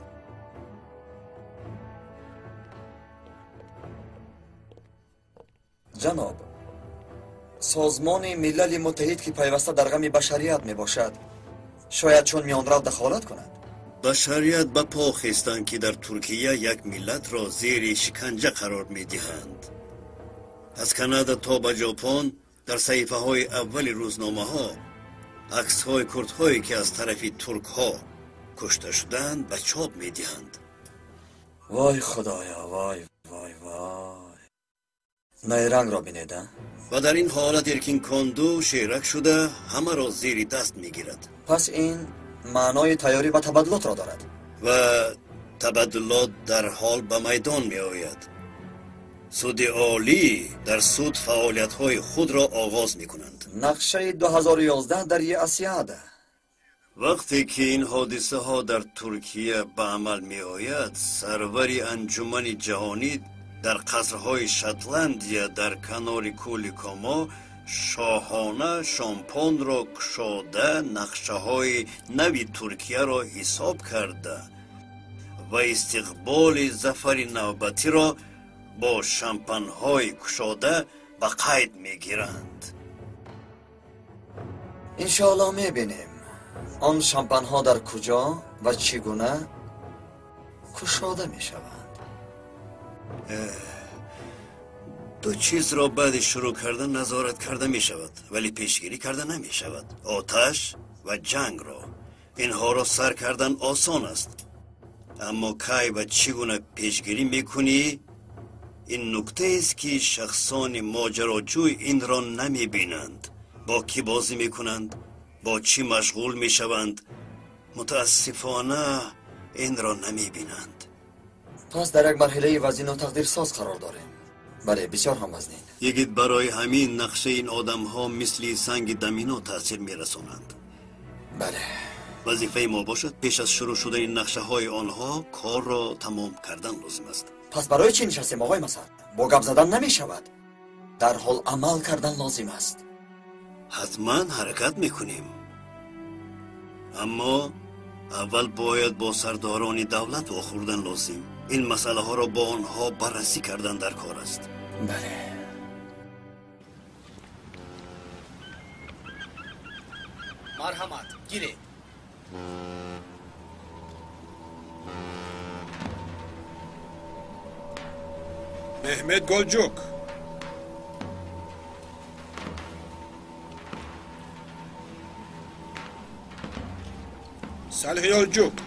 ҷаноб, созмони милали муттаҳид ки пайваста дар ғами башарият мебошад, шояд чун миёнрав дахолат кунад? башарият ба по хестанд ки дар Туркия як миллатро зери шиканҷа қарор медиҳанд. аз Канада то ба Ҷопон дар саҳифаҳои аввали рӯзномаҳо аксҳои курдҳое ки аз тарафи туркҳо кушта шуданд ба чоп медиҳанд. вой худоё, вой вой вой. найрангро бинеда? ва дар ин ҳолат Эркинконду шерак шуда ҳамаро зери даст мегирад. пас ин маънои тайёрӣ ба табаддулотро дорад. ва табаддулот дар ҳол ба майдон меояд. суди олӣ дар суд фаъолиятҳои худро оғоз мекунанд. нақшаи 2011 дар Асиада. вақте ки ин ҳодисаҳо дар Туркия ба амал меояд, сарвари анҷумани ҷаҳонӣ дар қасрҳои Шотландия дар канори кӯли Комо шоҳона шампонро кушода нақшаҳои нави Туркияро ҳисоб карда ва истиқболи зафари навбатиро бо шампанҳои кушода ба қайд мегиранд. иншоалло мебинем он шампанҳо дар куҷо ва чӣ гуна кушода мешаванд. ду чизро баъди шурӯъ кардан назорат карда мешавад, вале пешгирӣ карда намешавад. оташ ва ҷангро. инҳоро сар кардан осон аст, аммо кай ва чӣ гуна пешгирӣ мекунӣ, ин нуктаест ки шахсони моҷароҷӯй инро намебинанд. бо кӣ бозӣ мекунанд, бо чӣ машғул мешаванд, мутаассифона инро намебинанд. пас дар як марҳилаи вазину тақдирсоз қарор дорем. бале, бисёр ҳам вазнин. ягид барои ҳамин нақшаи ин одамҳо мисли санги дамино таъсир мерасонанд. бале, вазифаи мо бошад пеш аз шурӯъ шудани нақшаҳои онҳо корро тамом кардан лозим аст. пас барои чӣ нишастем оғои Масад? бо гап задан намешавад. дар ҳол амал кардан лозим аст. ҳатман ҳаракат мекунем, аммо аввал бояд бо сардорони давлат вохӯрдан лозим. این مسئله ها را با آنها بررسی کردن در کار است. بله. مرحمت گیرید. Mehmet Golcuk. Salih Yolcuk.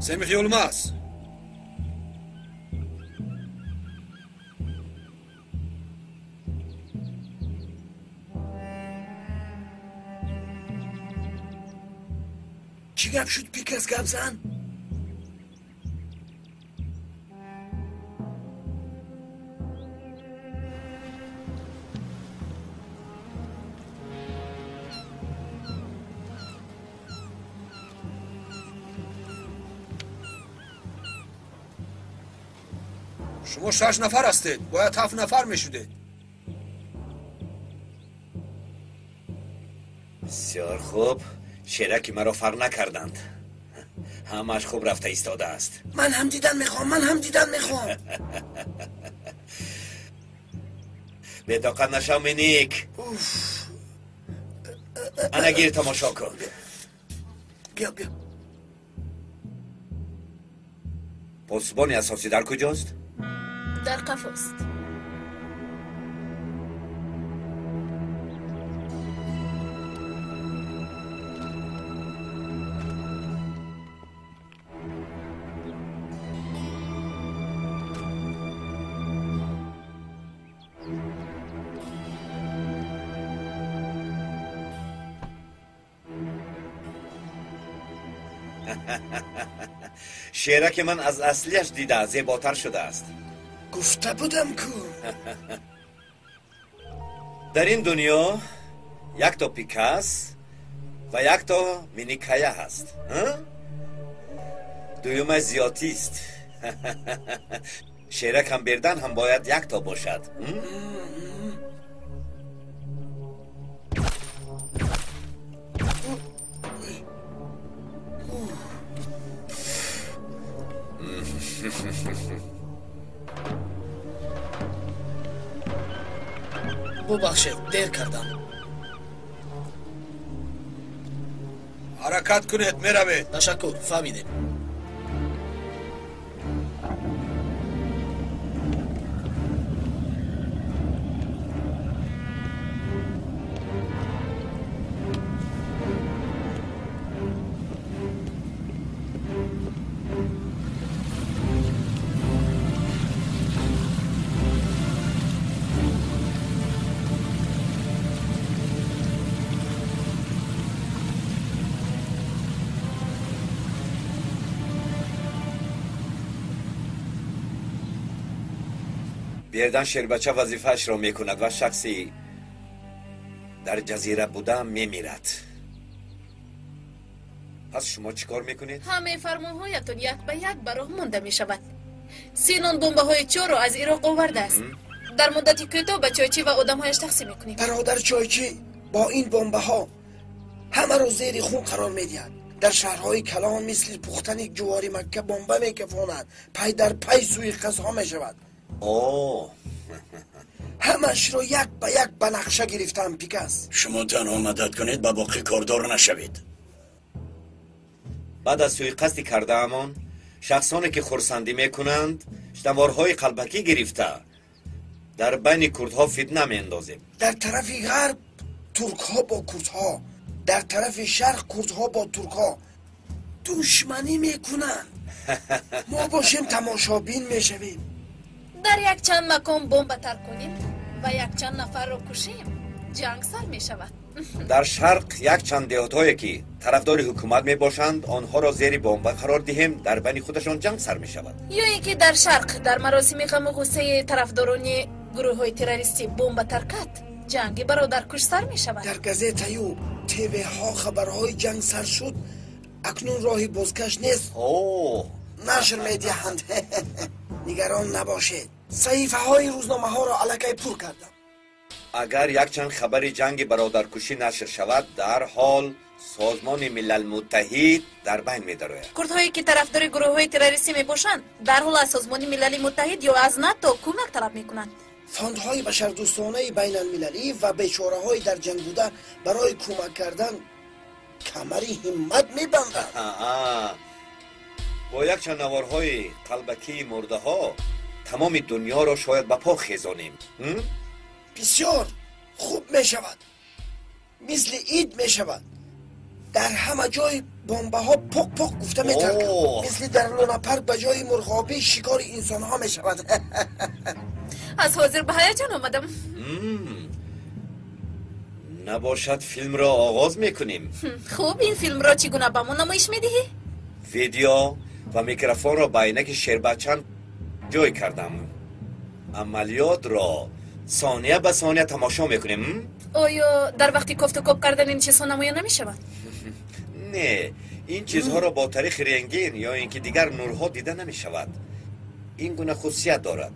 Semih Yılmaz. چی گپ شد پیکس گپ زن؟ شما 6 نفر هستید. باید 7 نفر میشدید. بسیار خوب. شیرکی مرا فرق نکردند. همش خوب رفته ایستاده است. من هم دیدن میخوام. به طاقت نشو مینیک. انا گیر تماشا کن. بیا. پاسبان اساسی در کجاست؟ در قفاست. شیرک من از اصلیش دیده زیباتر شده است. گفته بودم کو. در این دنیا یک تا پیکاس و یک تا مینیکایا هست. دویمش زیاتی است. شیرک هم بردن هم باید یک تا باشد. ببخشید دیر کردم. حرکت کنید میروید. تشکر فهمیدیم. بیردن شیربچه وظیفهش را میکند و شخصی در جزیره بوده میمیرد. پس شما چیکار میکنید؟ همه فرمانهایتون یک به یک به راه مانده میشود. سینون بمبه های 4 رو از عراق آورده است. در مدتی کوتاه به چایچی و آدمهایش تقسیم میکنیم. برادر چایچی با این بمبه ها همه رو زیر خون قرار میدهد. در شهرهای کلان مثل پختن یک جواری مکه بمبه میکفاند. پی در پی سوی قصها میشود. همش رو یک به یک به نقشه گرفتم پیکس. شما تنها مدد کنید با باقی کاردار نشوید. بعد از سوی قصدی کرده امان شخصانی که خورسندی میکنند شنوارهای قلبکی گرفته در بین کردها فتنه میاندازیم. در طرف غرب ترک ها با کرد ها، در طرف شرق کرد ها با ترک ها دشمنی میکنند. ما باشیم تماشابین میشویم. در یک چند مکان بمب تر کنیم و یک چند نفر رو کشیم. جنگ سر می شود. در شرق یک چند دهاتایی که طرفدار حکومت می باشند آنها را زیر بمب قرار دهیم، در بین خودشان جنگ سر می شود. یا اینکه در شرق در مراسم غم و غصه طرفداران گروه های تروریستی بمب ترکت جنگ برادر کش سر می شود. در گازیت و تیوی ها خبرهای جنگ سر شد. اکنون راهی بازگشت نیست. نشر می دهند. نگران نباشید. صحیفه های روزنامه ها را الکی پر کردم. اگر یک چند خبر جنگ برادرکشی نشر شود در حال سازمان ملل متحد در بین می‌دارد. کردهایی که طرفدار گروه‌های تروریستی میباشند در حال از سازمان ملل متحد یا از ناتو کمک طلب میکنند. فاندهای بشردوستانه بین المللی و بیچاره‌های در جنگ بوده برای کمک کردن کمری همت میبندند. با یک چند نوارهای قلبکی مرده ها تمام دنیا را شاید به پا خیزانیم. بسیار خوب می شود، مثل اید می شود. در همه جای بمبه ها پک پک گفته می ترکند، مثل در لونا پارک به جای مرغابی شکار انسان ها می شود. از حاضر به هیجان آمدم. نباشد فیلم را آغاز میکنیم. خوب، این فیلم را چگونه به ما نمایش میدهی؟ ویدیو و میکروفون را به عینک شیربچن جای کردم. عملیات را ثانیه به ثانیه تماشا میکنیم. آیا در وقتی کفت و کپ کردن این چیزها نمایان نمی شود؟ نه، این چیزها را با تاریخ رنگین یا اینکه دیگر نورها دیده نمی شود. این گونه خصوصیت دارد،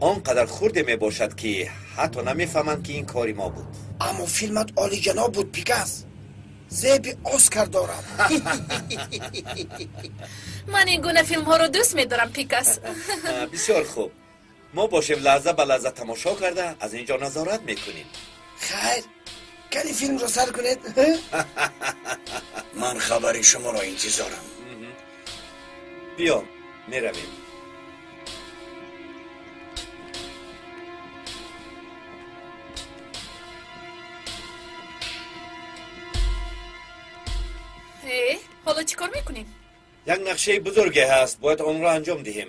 آنقدر خورده می باشد که حتی نمی فهمند که این کاری ما بود. اما فیلمت عالی جناب بود پیکاس، زیب اسکار دارم. من این گونه فیلم ها رو دوست می دارم پیکاس. بسیار خوب، ما باشیم لحظه به لحظه تماشا کرده از اینجا نظارت میکنیم. خیر، کلی فیلم رو سر کنید. من خبری شما را انتظارم. بیا میرویم. حالا چی کار میکنیم؟ یک نقشه بزرگی هست، باید آن را انجام دهیم.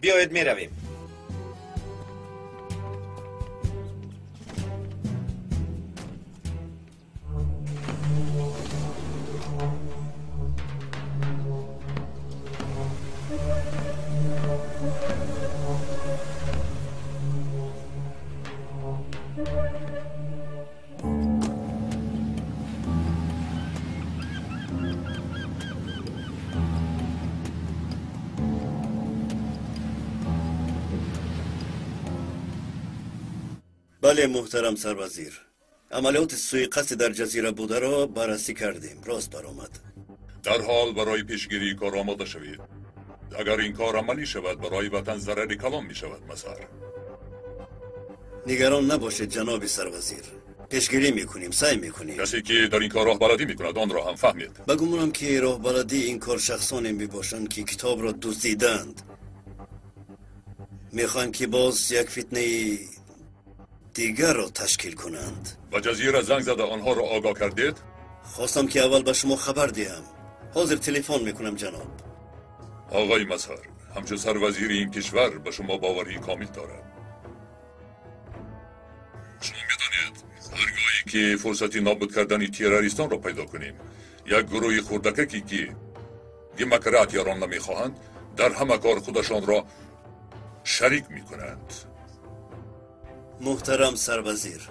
بیایید میرویم. بله محترم سروزیر، عملیات سوءقصد در جزیره بوده را بررسی کردیم، راست برآمد. در حال برای پیشگیری کار آماده شوید. اگر این کار عملی شود برای وطن ضرری کلان می شود. مسار نگران نباشید جناب سروزیر، پیشگیری میکنیم، سعی میکنیم. کسی که در این کار راه بلدی میکند آن را هم فهمید. بگمونم که راه بلدی این کار شخصانی میباشند که کتاب را دزدیدند. میخوان که باز یک فتنه دیگر را تشکیل کنند. و جزیره زنگ زده آنها را آگاه کردید؟ خواستم که اول به شما خبر دهم. حاضر تلفن میکنم جناب. آقای مسار، همچون سروزیر این کشور به شما باوری کامل دارد. شما میدانید هرگاهی که فرصتی نابود کردن تروریستان را پیدا کنیم، یک گروه خردککی که دموکرات یاران نمیخواهند در همه کار خودشان را شریک میکنند. محترم سروزیر،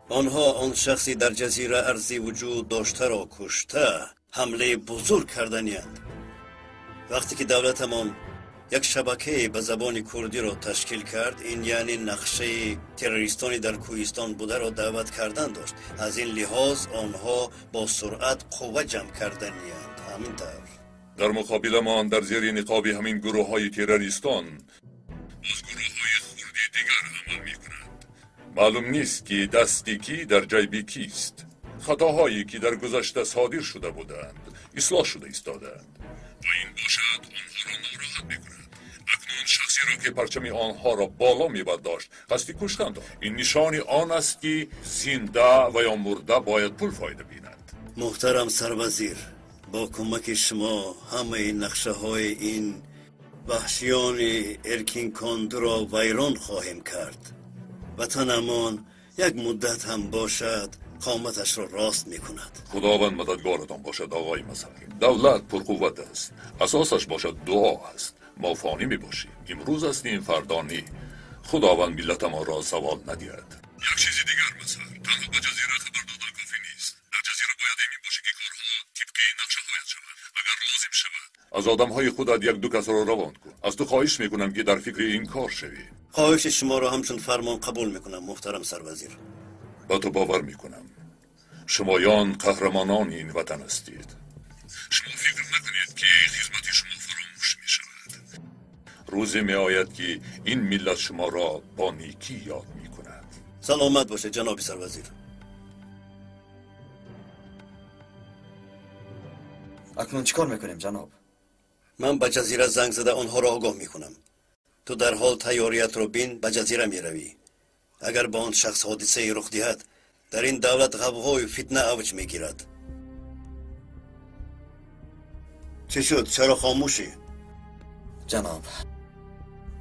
آنها آن شخصی در جزیره ارضی وجود داشته را کشته حمله بزرگ کردنیند. وقتی که دولتمان یک شبکه به زبان کردی را تشکیل کرد، این یعنی نقشه تروریستانی در کوهستان بوده را دعوت کردن داشت. از این لحاظ آنها با سرعت قوه جمع کردنیند. همین طور در مقابل ما در زیر نقاب همین گروه های تروریستان از گروه های خردی دیگر عمل می کنند. معلوم نیست که دستی کی در جیبی کیست. خطاهایی که در گذشته صادر شده بودند اصلاح شده ایستادند و این باشد آنها را ناراحت می کنند. اکنون شخصی را که پرچم آنها را بالا می برداشت قصدی کشتن دارد. این نشانی آن است که زنده و یا مرده باید پول فایده بیند. محترم سروزیر، با کمک شما همه نقشه های این وحشیان ارکین کاندو را ویران خواهیم کرد. وطنمان یک مدت هم باشد قامتش را راست می کند. خداوند مددگارتان باشد آقای مسار. دولت پرقوت است، اساسش باشد دعا است. ما فانی می باشیم، امروز هستیم فردا نی. خداوند ملت ما را زوال ندهد. یک چیزی دیگر مسار، تنها به جزیره خبر دادن کافی نیست. در جزیره باید این باشه که کارها طبق نقشه هایت شود. اگر لازم شود از آدم های خودت یک دو کس را روان کن. از تو خواهش میکنم که در فکر این کار شوی. خواهش شما را همچون فرمان قبول میکنم محترم سروزیر. با تو باور میکنم. شمایان قهرمانان این وطن هستید. شما فکر نکنید که خدمت شما فراموش می شود. روزی می آید که این ملت شما را با نیکی یاد می کند. سلامت باشه جناب سروزیر. اکنون چیکار میکنیم جناب؟ من به جزیره زنگ زده آنها را آگاه میکنم. تو در حال تیاریت رو بین به جزیره میروی. اگر با آن شخص حادثه رخ دهد در این دولت غوغای فتنه اوج میگیرد. چه شد؟ چرا خاموشی؟ جناب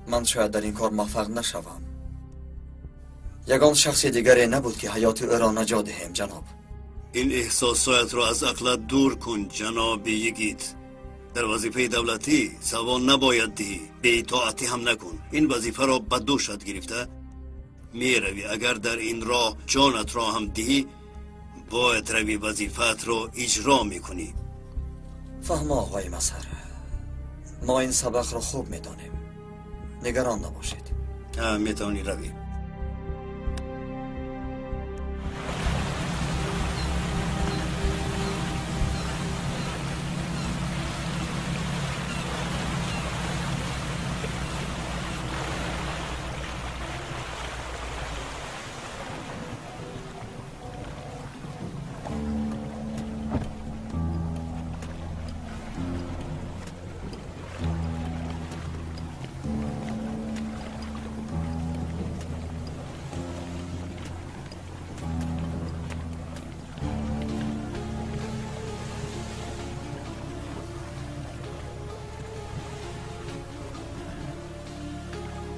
من شاید در این کار موفق نشوم. یگان شخص دیگری نبود که حیات او را نجات دهیم جناب. این احساسات را از عقلت دور کن جناب یگیت. در وظیفه دولتی سوال نباید دهی، به اطاعتی هم نکن. این وظیفه را به دوشت گرفته میروی. اگر در این راه جانت را هم دهی باید روی وظیفت را اجرا میکنی. فهم آقای مسهر، ما این سبق را خوب میدانیم، نگران نباشید. میتونی روی.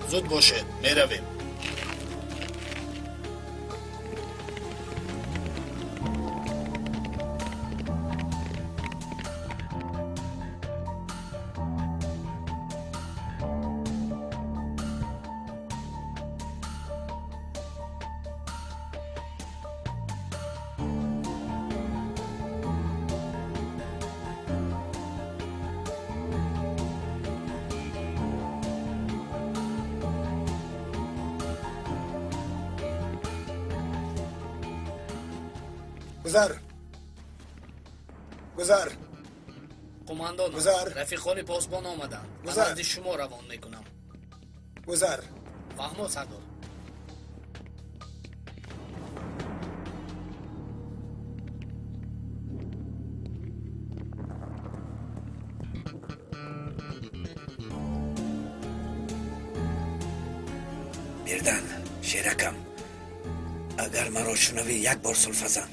زود باشه میرویم. گذر قماندان گذر. رفیقان پاسبان آمدن. من گذر. نزد شما روان میکنم. گذر. فهمو سردار. بیردن شیرکم، اگر مرا شنوی یک بار سلف زن.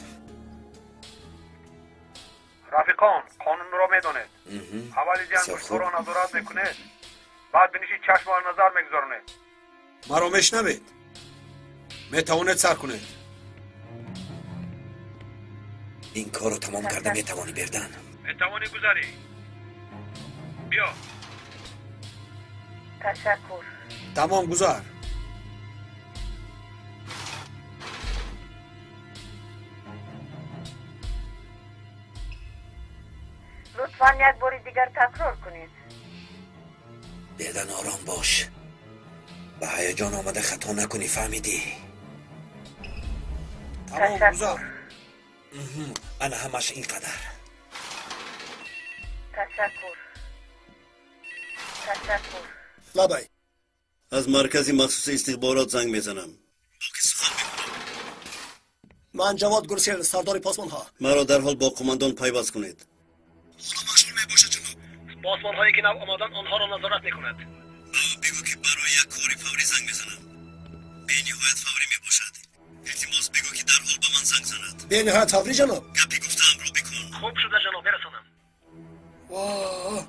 رفیقان قانون را میدونید. اولی جنگ تو را نظارت میکنید، بعد بنیشید چشم و نظر میگذارونید. مرا میشنوید؟ میتوانید سر کنید. این کار رو تمام کرده میتوانی بیردن. میتوانی گذاری. بیا. تشکر. تمام گذار. لطفاً یک بار دیگر تکرار کنید. بیردن آرام باش، به هیجان آمده خطا نکنی، فهمیدی؟ تمام گذار. انا همش اینقدر. تشکر. لبای از مرکز مخصوص استخبارات زنگ میزنم. من جواد گرسل، سردار پاسبان ها. مرا در حال با قماندان پیوست کنید. پاسبان هایی که نو آمدن آنها را نظارت میکند. بگو که برای یک کاری فوری زنگ میزنم. به نهایت فوری میباشد. التماس بگو که در حال به من زنگ زند. به نهایت فوری جناب. گپی گفتم را بکن. خوب شده جناب، برسانم. واه.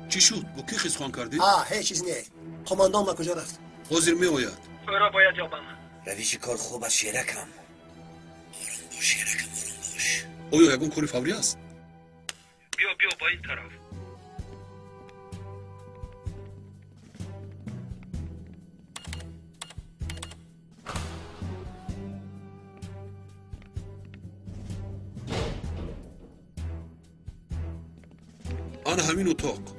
چی شد؟ با کی خیزخوان کردی؟ هیچ چیز نه. قماندان ما کجا رفت؟ حاضر می آید. او را باید یابم. رویش کار خوب است شیرکم. آرام باش شیرکم، آرام باش. آیا یگان کاری فوری است؟ بیا با این طرف. آن همین اتاق.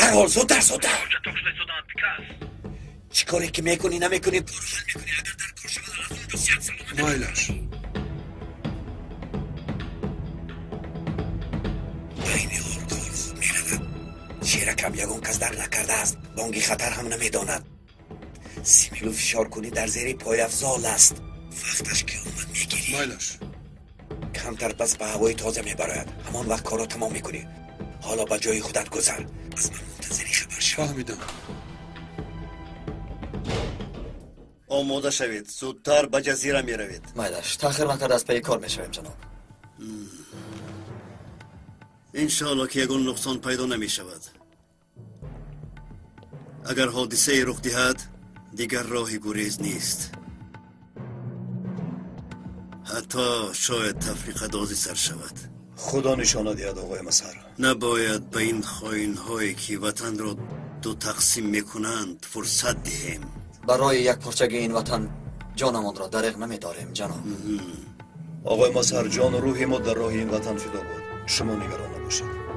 هر حال زودتر چی کاری که میکنی نمیکنی پروژه میکنی اگر در کار شما از اون دوسیت سلام مایلش بین آرگولف میرود شیرکم یگون کس در نکرده است بانگی خطر هم نمیداند سیمیلو فشار کنی در زیر پای افزال است وقتش که اومد میگیری مایلش کمتر پس به هوای تازه میبراید همان وقت کارو تمام میکنی حالا به جای خودت گذر از من منتظری خبر شد فهمیدم آماده شوید زودتر به جزیره می روید مایلش تاخیر نکرده از پی کار می شویم جناب انشاءالله که یگون نقصان پیدا نمی شود اگر حادثه رخ دهد دیگر راهی گریز نیست حتی شاید تفریق دازی سر شود خدا نشانه دهد آقای مسهر نباید به این خائن هایی که وطن را دو تقسیم میکنند فرصت دهیم برای یک پرچه این وطن جانمان را دریغ نمی داریم جناب آقای مسهر جان و روحی ما در راه این وطن فدا بود شما نگران نباشید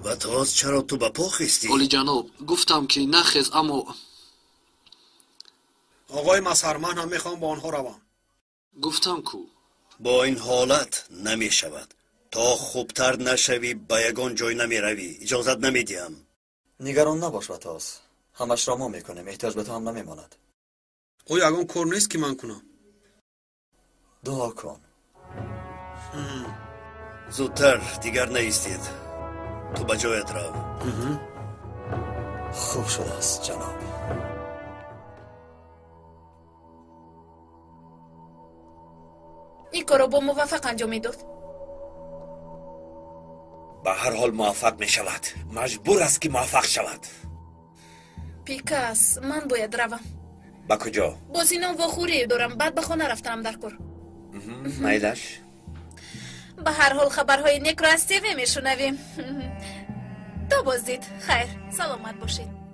و تاز چرا تو به پا خستی؟ اولی جناب گفتم که نخیز اما آقای مسهر من هم میخوام با آنها روم گفتم کو با این حالت نمی شود تا خوبتر نشوی به یگان جای نمی روی اجازت نمی دیم نگران نباش وطاس همش را ما میکنیم احتیاج به تو هم نمیماند او یگان کار نیست که من کنم دعا کن زودتر دیگر نیستید تو به جایت رو خوب شده است جناب این کارو با موفق انجام میداد به هر حال موفق می شود مجبور است که موفق شود پیکاس من باید روم با کجا؟ با سینان واخوری دارم بعد به خانه رفتم در کار میلش به هر حال خبرهای نیک را از تیوی میشنویم تا بازدید خیر سلامت باشید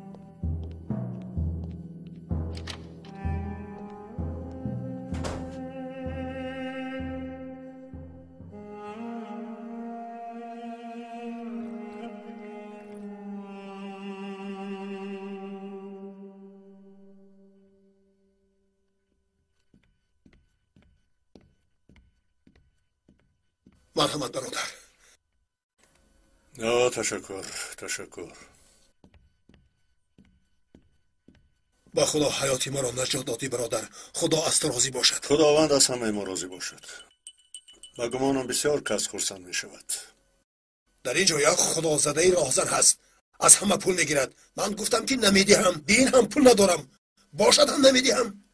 مرحمت برادر تشکر با خدا حیاتی ما را نجات دادی برادر خدا از تو راضی باشد خداوند از همه ما راضی باشد و گمانم بسیار کس خرسند می شود در اینجا یک خدا زده راهزن هست از همه پول میگیرد من گفتم که نمیدهم بین هم پول ندارم باشد هم نمیدهم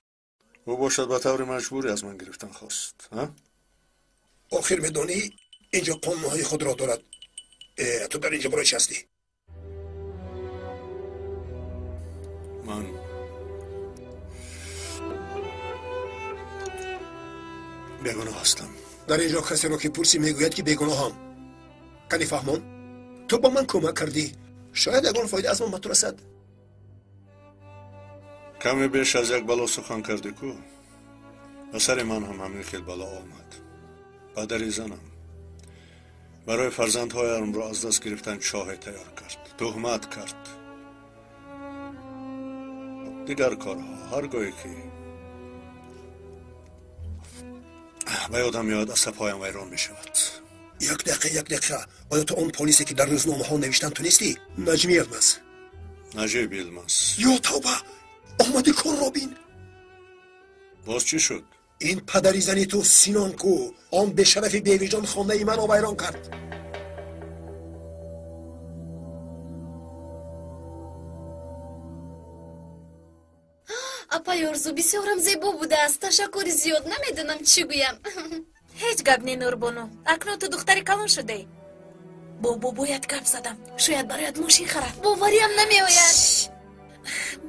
او باشد به طور مجبوری از من گرفتن خواست آخر میدانی اینجا قانونهای خود را دارد تو در اینجا برای چی هستی؟ من بیگناه هستم در اینجا کسی را که پرسی میگوید که بیگناه هم کنی فهمون؟ تو با من کمک کردی شاید یگان فایده از من به تو رسد کمی بیش از یک بلا سخن کردی کو و سر من هم همین خیل بلا آمد پدری زنم برای فرزندهایم را از دست گرفتن چاه تیار کرد تهمت کرد دیگر کارها هرگاهی که به یادم میاد عصب هایم ویران می شود یک دقیقه آیا تو اون پلیسی که در روزنامه ها نوشتن تو نیستی؟ نجمی یلمز نجیب یلمز یا توبه آمدی کار را بین باز چی شد؟ این پدری زنی تو سینان کو آن به شرف بیویجان خانه ای من را ویران کرد اپا یارزو بسیارم زیبا بوده است تشکری زیاد نمیدونم چی گویم هیچ گپ نی نوربانو اکنون تو دختری کلان شده بابا باید گپ زدم شاید برایت ماشین خرد باوریم نمیآید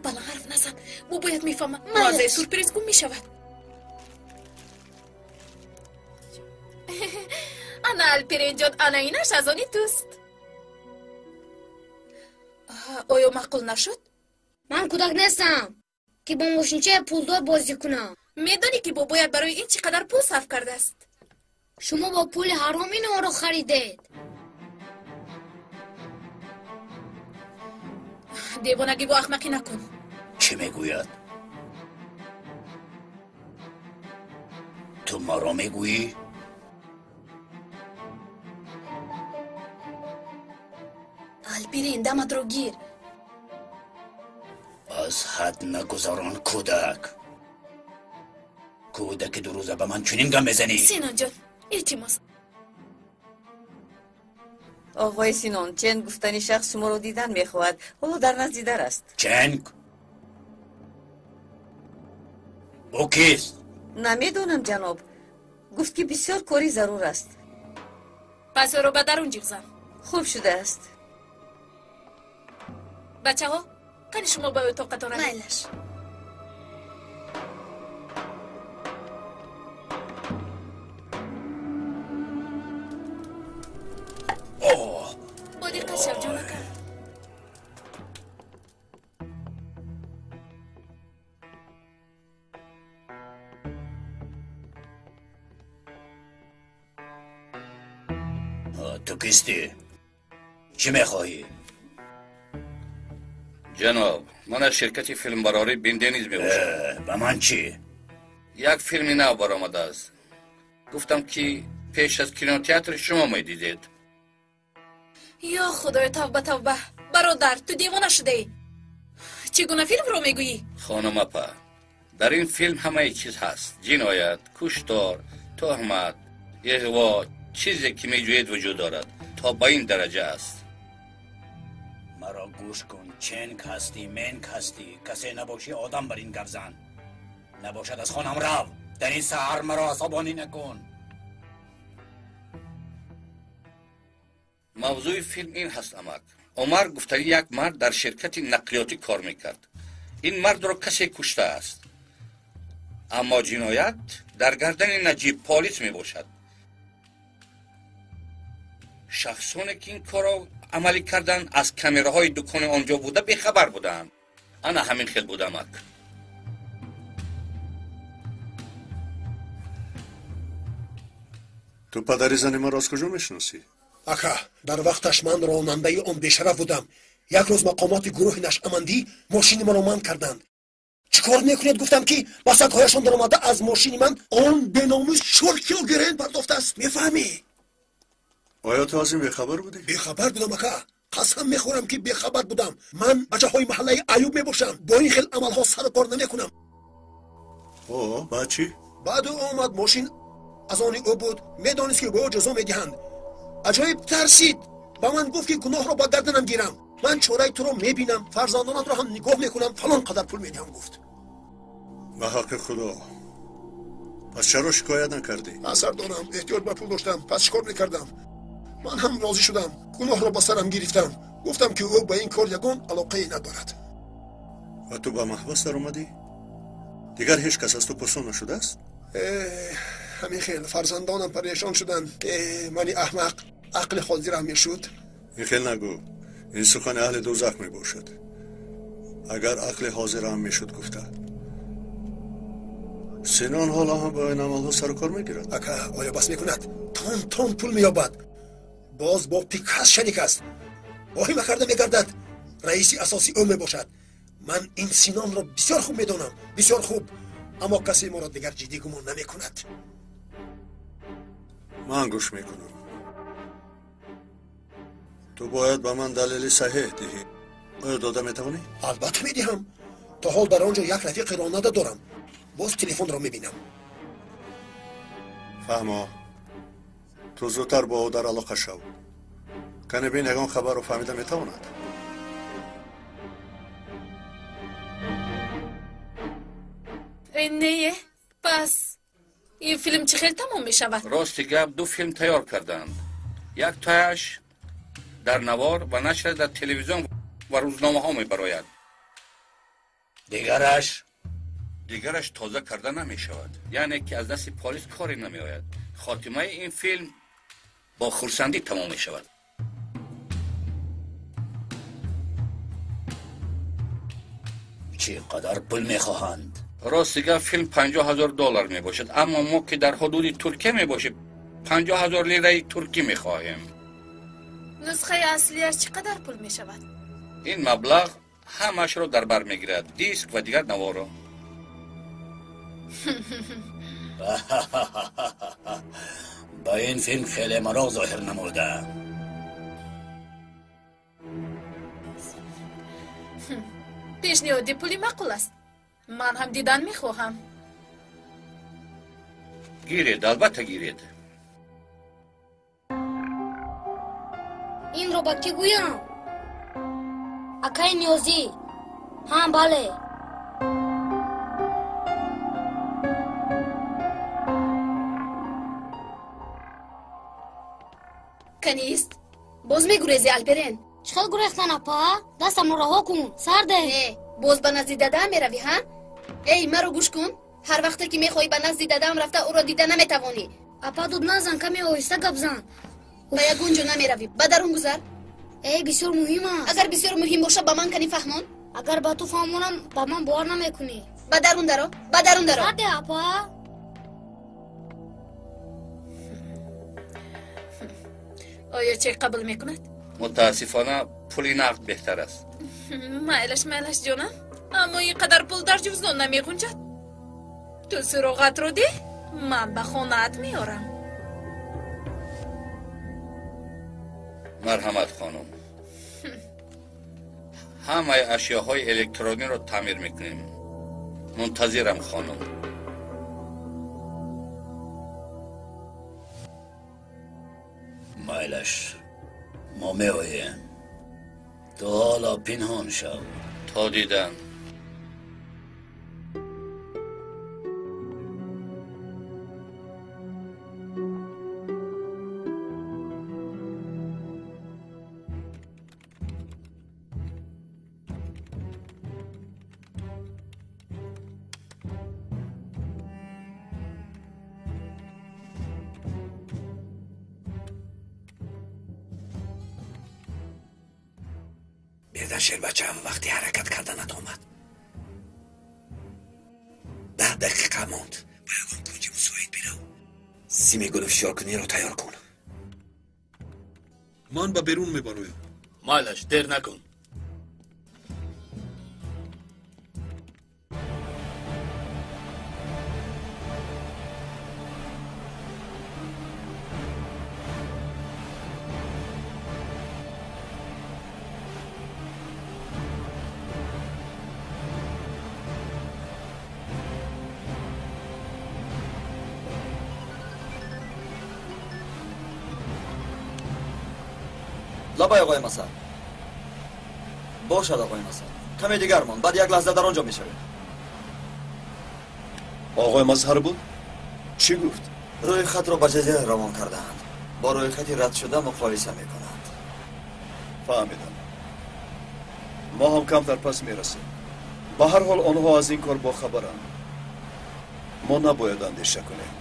بلا حرف نزن باید میفهمم موازه سورپریز گم میشود انا الپرین جان انا اینش از آنی توست آیا معقول نشد؟ من کودک نیستم که با ماشینچه پولدار بازی کنم میدانی که باید برای این چقدر پول صرف کرده است شما با پول حرام اینها رو خریدید. دیوانگی و احمقی نکن. چه میگوید؟ تو ما را میگویی؟ البرین دمت رو گیر. از حد نگذاران کودک. کودک دو روزه به من چنین گم میزنی؟ سینان جان التماس. آقای سینان، چنگ گفتنی شخص شما رو دیدن میخواهد. حالا در نزد در است. چنگ؟ او کیست؟ نمیدونم جناب. گفت که بسیار کاری ضرور است. پس رو به درون جیغزن. خوب شده است. بچه ها کنی شما به اتاق رو میلش. با دقت شو جانکر. تو کیستی؟ چی میخواهی؟ جناب، من از شرکت فیلم براری بیندنیز میباشم. به من چی؟ یک فیلمی نو برآمده است. گفتم که پیش از کینوتئاتر شما میدیدید. یا خدای توبه توبه. برادر تو دیوانه شده ای. چگونه فیلم رو میگویی؟ خانم اپا، در این فیلم همه چیز هست. جنایت، کشتار، تهمت، اغوا، چیزی که میجوید وجود دارد. تا به این درجه است. مرا گوش کن. چنگ هستی، منگ هستی. کسی نباشی آدم بر این گفزن. نباشد از خانم رو. در این سحر مرا عصبانی نکن. موضوع فیلم این هست امک. عمر گفته یک مرد در شرکت نقلیاتی کار میکرد. این مرد را کسی کشته است. اما جنایت در گردن نجیب پالیس میباشد. شخصانی که این کار را عملی کردن از کامراهای دکان آنجا بوده بیخبر بودن. انا همین خیل بودم اک. تو پدر زن ما را از کجا میشناسی؟ اکا در وقتش من راننده آن بیشرف بودم. یک روز مقامات گروه نشأمندی ماشین ما را منع کردند. چیکار میکنید؟ گفتم که بسکهایشان در آمده از ماشین من آن بناموس شرکی و گرین پرداخته است. میفهمی؟ آیا تو از این بیخبر بودی؟ بیخبر بودم اکا. قسم میخورم که بیخبر بودم. من بچه های محله ایوب میباشم. با این خیل عمل ها سر و کار نمیکنم. بعد چی؟ بعد او آمد ماشین از آن او بود. میدانست که به او جزا میدهند. عجایب ترسید. با من گفت که گناه را با گردنم گیرم. من چورای تو رو میبینم، فرزندانت را هم نگاه میکنم، فلان قدر پول میدهم. گفت به حق خدا. پس چرا شکایت نکردی؟ اثر دارم، احتیاج به پول داشتم، پس چیکار میکردم؟ من هم راضی شدم، گناه را با سرم گرفتم. گفتم که او به این کار یگان علاقه ندارد. و تو به محبس در اومدی؟ دیگر هیچ کس از تو پرسان نشده است؟ همین خیل فرزندانم پریشان شدن. من احمق عقل حاضرم میشد. این خیل نگو. این سخن اهل دوزخ می باشد. اگر عقل حاضر هم میشد گفته. سینان حالا هم با این عمل ها سر و کار میگیرد. اکا آیا بس میکند؟ تون پول مییابد. باز با پیکاس شریک است. واهی مکرده میگردد. رئیسی اساسی او میباشد. من این سینان را بسیار خوب میدانم، بسیار خوب. اما کسی ما را دیگر جدی گمان نمیکند. من گوش میکنم. تو باید به من دلیل صحیح دهی. آیا داده میتوانی؟ البته میدهم. تا حال در آنجا یک رفیق راننده دارم. باز تلفن را میبینم. فهما. تو زودتر با او در علاقه شو. کنه بین یگان خبر رو فهمیده میتواند. نه پس این فیلم چه خیلی تمام میشود؟ راستی گپ 2 فیلم تیار کردند. یک تایش در نوار و نشر در تلویزیون و روزنامه ها میبراید. دیگرش تازه کرده نمی شود. یعنی که از دست پلیس کاری نمی آید. خاتمه این فیلم با خرسندی تمام می شود. چقدر پول می خواهند؟ راستیگه فیلم $50,000 می باشد. اما ما که در حدود ترکیه می باشیم 50,000 لیره ترکی میخواهیم. نسخه اصلیش چقدر پول می شود؟ این مبلغ همش رو در بر میگیرد، دیسک و دیگر نوارو. با این فیلم خیلی مرا ظاهر نموده. پیشنهادی پولی معقول است. من هم دیدن میخواهم. گیرید، البته گیرید. این رو با کی گویم؟ اکای نیازی. ها بله. کنیست؟ باز میگریزی الپرین؟ چقدر گریختن اپا؟ دستم رو رها کن. سرده. باز به نزد دادم میروی ها؟ ای مرا گوش کن. هر وقت که میخوای به نزد دادم رفته او را دیده نمیتوانی. اپا دود نزن، کمی آهسته گپ زن. به یگونجا نمیروی. به درون گذر. ای بسیار مهم است. اگر بسیار مهم باشه به من کنی فهمون؟ اگر با تو فهمونم با من باور نمیکنی. به درون درو. به درون درو. سرده اپا. آیا چک قبول میکند؟ متاسفانه پولی نقد بهتر است. مایلش جانم. اما اینقدر پول در جوزدان نمیگنجد. تو سراغت رو دی؟ من به خونه‌ات میارم. مرحمت خانم. همه اشیاهای الکترونی رو تعمیر میکنیم. منتظرم خانم. مایلش ما میآییم. تو حالا پنهان شو. تا دیدن. بیردشیر بچه هم وقتی حرکت کردنت آمد 10 دقیقه ماند باید کنج مساعد بیرو سیم گل افشار کنی رو تیار کن من به بیرون میبرویم مایلش دیر نکن لبای آقای مسر باشد آقای مسر کمی دیگر من بعد یک لحظه در آنجا میشویم آقای مظهر بود؟ چی گفت؟ روی خط را به جزیره روان کردند با روی خطی رد شده مقایسه میکنند فهمیدم ما هم کمتر پس میرسیم به هر حال آنها از این کار با خبرند ما نباید اندیشه کنیم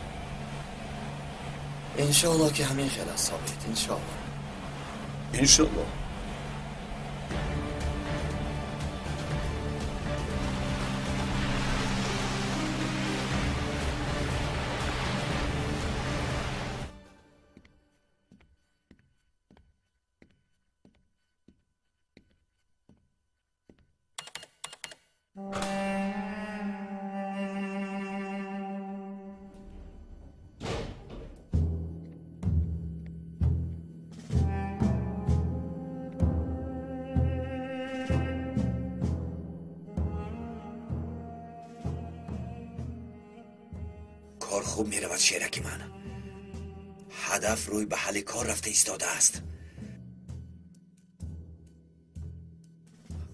انشاءالله که همین خیلی است ثابت انشاءالله انشاءالله کار خوب می رود شیرکی من هدف روی به حل کار رفته ایستاده است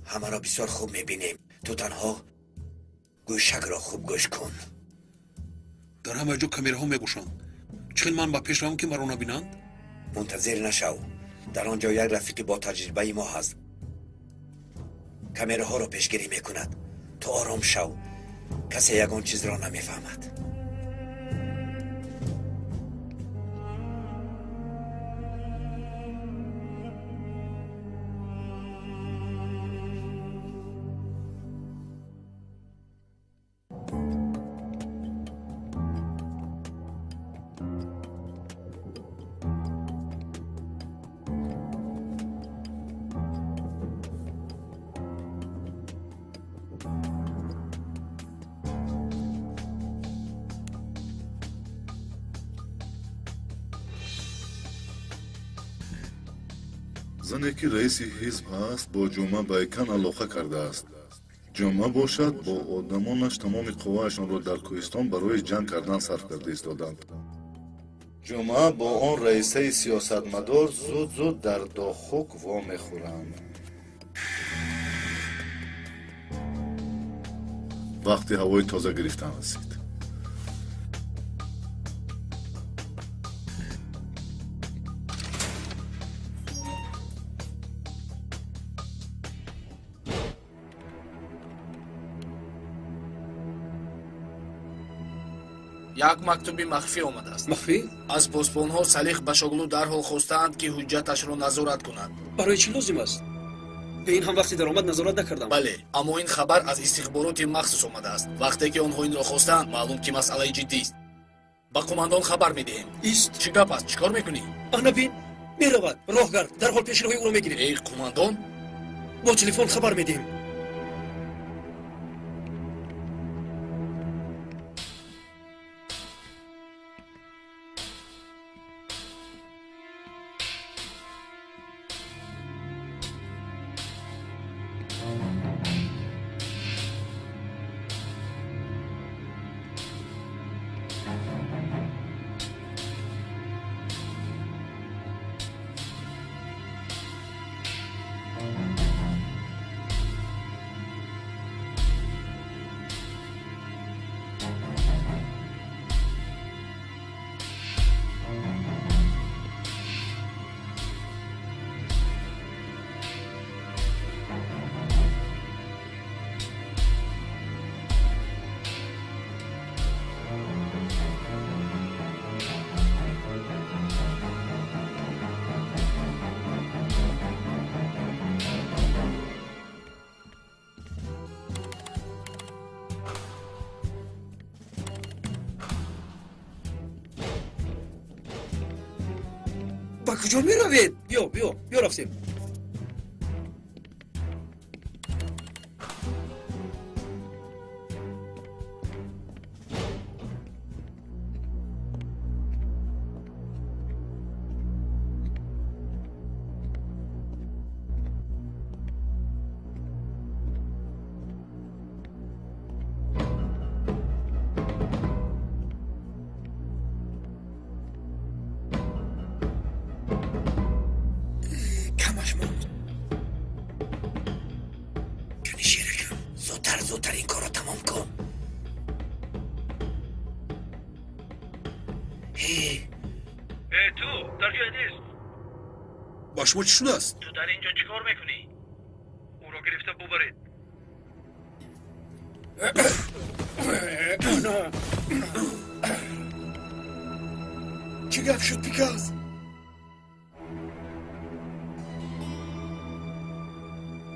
همه را بسیار خوب می بینیم تو تنها گوشک را خوب گوش کن در همه جا کامیراها میگوشند چون من با پیش روم که مرا نبینند منتظر نشو در آنجا یک رفیق با تجربه ما هست کامیراها را پیشگیری میکند تو آرام شو کسی یگان چیز را نمیفهمد зане ки раиси ҳизб ҳаст бо ҷумъа байкан алоқа кардааст. ҷумъа бошад бо одамонаш тамоми қувваашонро дар кӯҳистон барои ҷанг кардан сарф карда истоданд. ҷумъа бо он раисаи сиёсатмадор зуд дар дохук вомехӯранд. вақти ҳавои тоза гирифтан расид. як мактуби махфӣ омадааст. махфӣ? аз посбонҳо салих башоглу дарҳол хостаанд ки ҳуҷҷаташро назорат кунанд. барои чӣ лозим аст? به این هم وقتی درآمد نظارت نکردم. بله، اما این خبر از استخبارات مخصوص آمده است. وقتی که آنها این را خواستند معلوم که مسئله جدی است. با قماندان خبر میدهیم. است. چی گپ است؟ چیکار میکنی؟ آن بین میرود راهگرد در حال پیشروی او را میگیریم. ای قماندان، با تلفن خبر میدیم. با کجا می روید؟ بیا رفتیم. زودتر این کار رو تمام کن. تو در جای نیست. با شما چی شده است؟ تو در اینجا چیکار میکنی؟ او رو گرفته ببرید. چی گپ شد پیکاس؟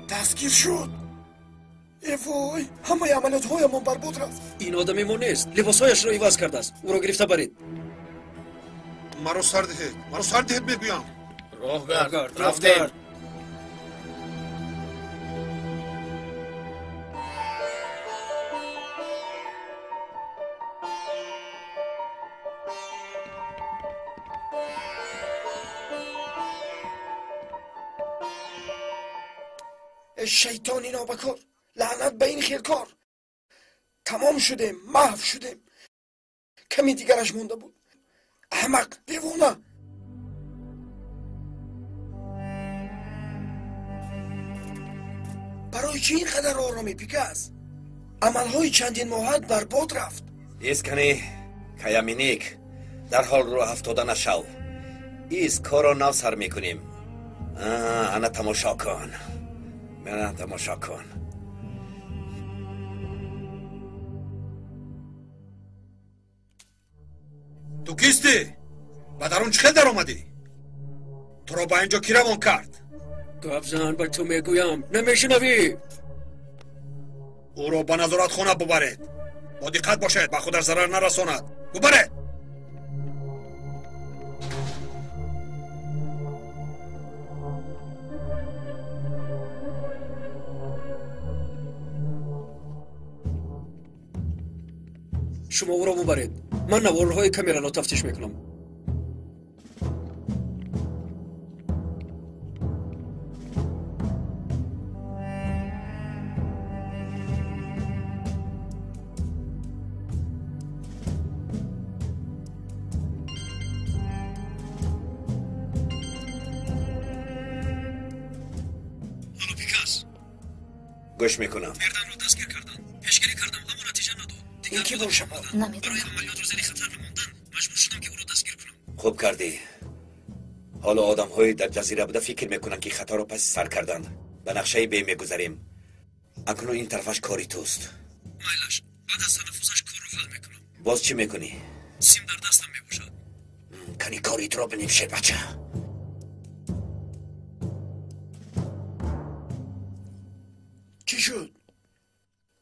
دستگیر شد. وای، همه عملیات هایمان برباد رفت. این آدمی ما نیست. لباسهایش را عوض کرده است. او را گرفته برید. مرا سر دهید میگویم. راهگرد رفتیم. شیطانی نابکار، لعنت به این خیرکار. تمام شدیم، محو شدیم. کمی دیگرش مونده بود. احمق، دیوانه. برای چی اینقدر آرامی پیکاس؟ عملهای چندین ماهت برباد رفت. ایسکنی کایامینیک در حال رو افتاده نشو. ایس کارو نو سر میکنیم. انا تماشا کن. من تماشا کن. تو کیستی؟ و در اون چه در اومدی؟ تو رو با اینجا کی روان کرد؟ گفزن به تو میگویم نمیشنوی. او رو با نظارت خونه ببرید. با دقت باشید با خودش ضرر نرساند. ببرید. شما او را ببرید. من نوارهای کامیرا را تفتیش میکنم. گوش میکنم. مردان رو دستگیر کردن. پیشگیری کردم اما نتیجه نداد. این کی باشه؟ نمیدونم. برای عملیات رو زیر خطر نماندن مجبور شدم که او رو دستگیر کنم. خوب کردی. حالا آدم های در جزیره بوده فکر میکنن که خطا رو پس سر کردن. به نقشه بی میگذاریم. اکنون این طرفش کاری توست. مایلش بعد از تنفسش کار رو حل میکنم. باز چی میکنی؟ سیم در دستم میباشد. کنی کاری تو رو بنویشه بچه. چی شد؟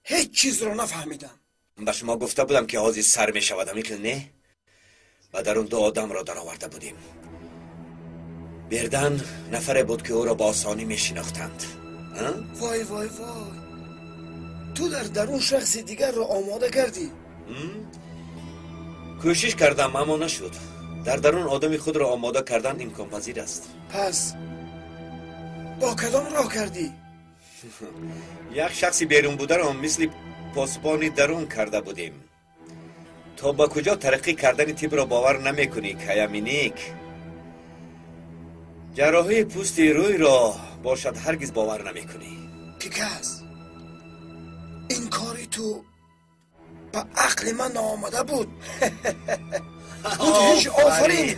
هیچ چیز رو نفهمیدم. به شما گفته بودم که حاضی سر میشود همیکن نه؟ و در اون دو آدم را در آورده بودیم. بردن نفر بود که او را با آسانی میشناختند. وای وای وای، تو در درون شخص دیگر را آماده کردی؟ کوشش کردم اما نشد. در درون آدمی خود را آماده کردن امکان پذیر است. پس با کدام راه کردی؟ یک شخصی بیرون بوده را مثل پاسبانی درون کرده بودیم. تا با کجا ترقی کردن تیپ را باور نمی کنی کیامینیک؟ جراحی پوست روی را باشد هرگز باور نمی کنی. پیکاس، این کاری تو با عقل من نامده بود. مدهش آفرین.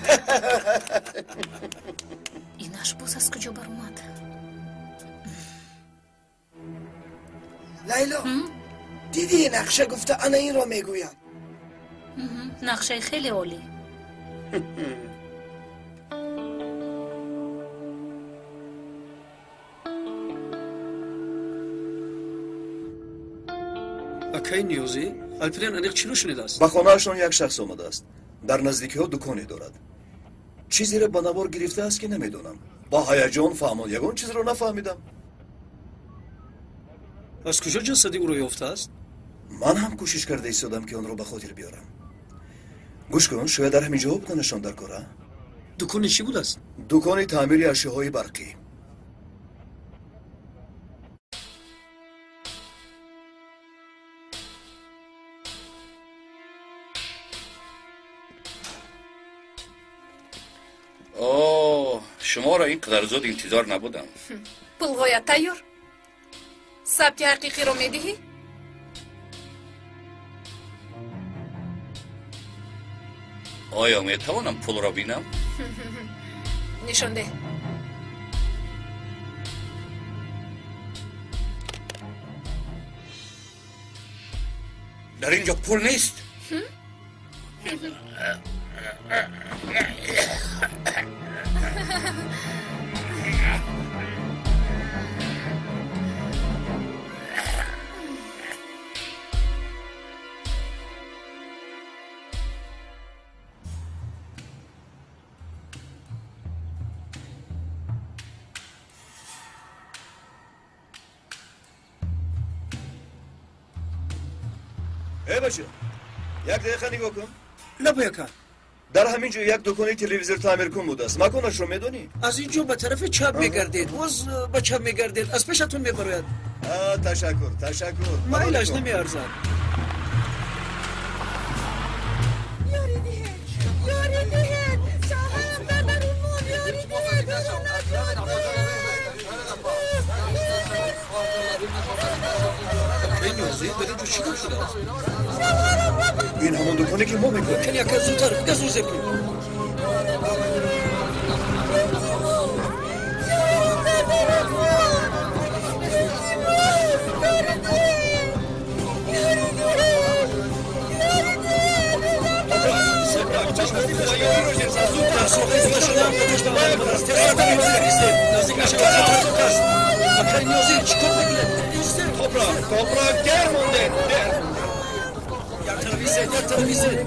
اینش باز از کجا بر اومد؟ لیلا دیدی نقشه گفته انا این را میگویم. نقشه خیلی عالی. اکای نیوزی الپریان انیق چی رو شنیده است؟ به خانه‌شان یک شخص آمده است. در نزدیکی ها دکانی دارد. چیزی را به نوار گرفته است که نمیدونم. با هیجان فهمان یگان چیز رو نفهمیدم. از کجا جسدی او رو یافته است؟ من هم کوشش کرده ایستادم که آن رو به خاطر بیارم. گوش کن، شاید در همین جا بودنشان در کاره. دکان چی بود است؟ دکان تعمیر اشیاءهای برقی. شما را اینقدر زود انتظار نبودم. پول تیار؟ ثبت حقیقی رو میدهی؟ آیا میتوانم پول را بینم؟ نشان ده. در اینجا پول نیست. ای بچه، یک دقیقه نگاه کن. نباید. در همین جو یک دکان تلویزیون تعمیر کن بود است. مکانش رو میدونی؟ از اینجا به طرف چپ میگردید، باز به چپ میگردید، از پیشتون میبراید. تشکر. مایلش نمیارزد. یاری دیهد شاهرم در درون یاری این همون دکانی که ما میکنیم. کنی اکا زودتر گزوزه کنیم. Toprak gel monde. Yak televizyon.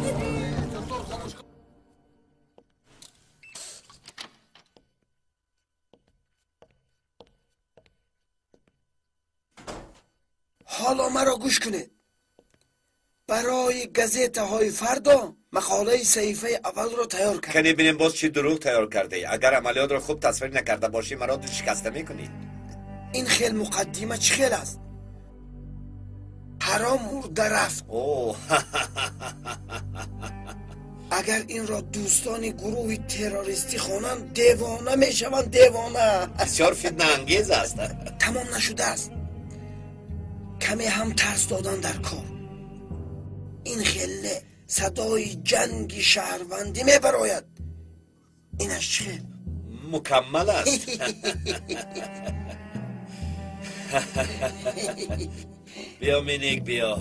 حالا مرا گوش کنید. برای گزیته های فردا مقاله صحیفه اول رو تیار کرد. کنی ببینیم باز چی دروغ تیار کرده. اگر عملیات رو خوب تصویر نکرده باشی مرا تو شکسته میکنی. این خیل مقدمه چی خیل است؟ حرام مرده رفت. اگر این را دوستان گروه تروریستی خوانند دیوانه میشوند. دیوانه. بسیار فتنه انگیز است. تمام نشده است. کمی هم ترس دادن در کار. این خله صدای جنگ شهروندی میبراید. اینش چه؟ مکمل است. بیا مینیک بیا.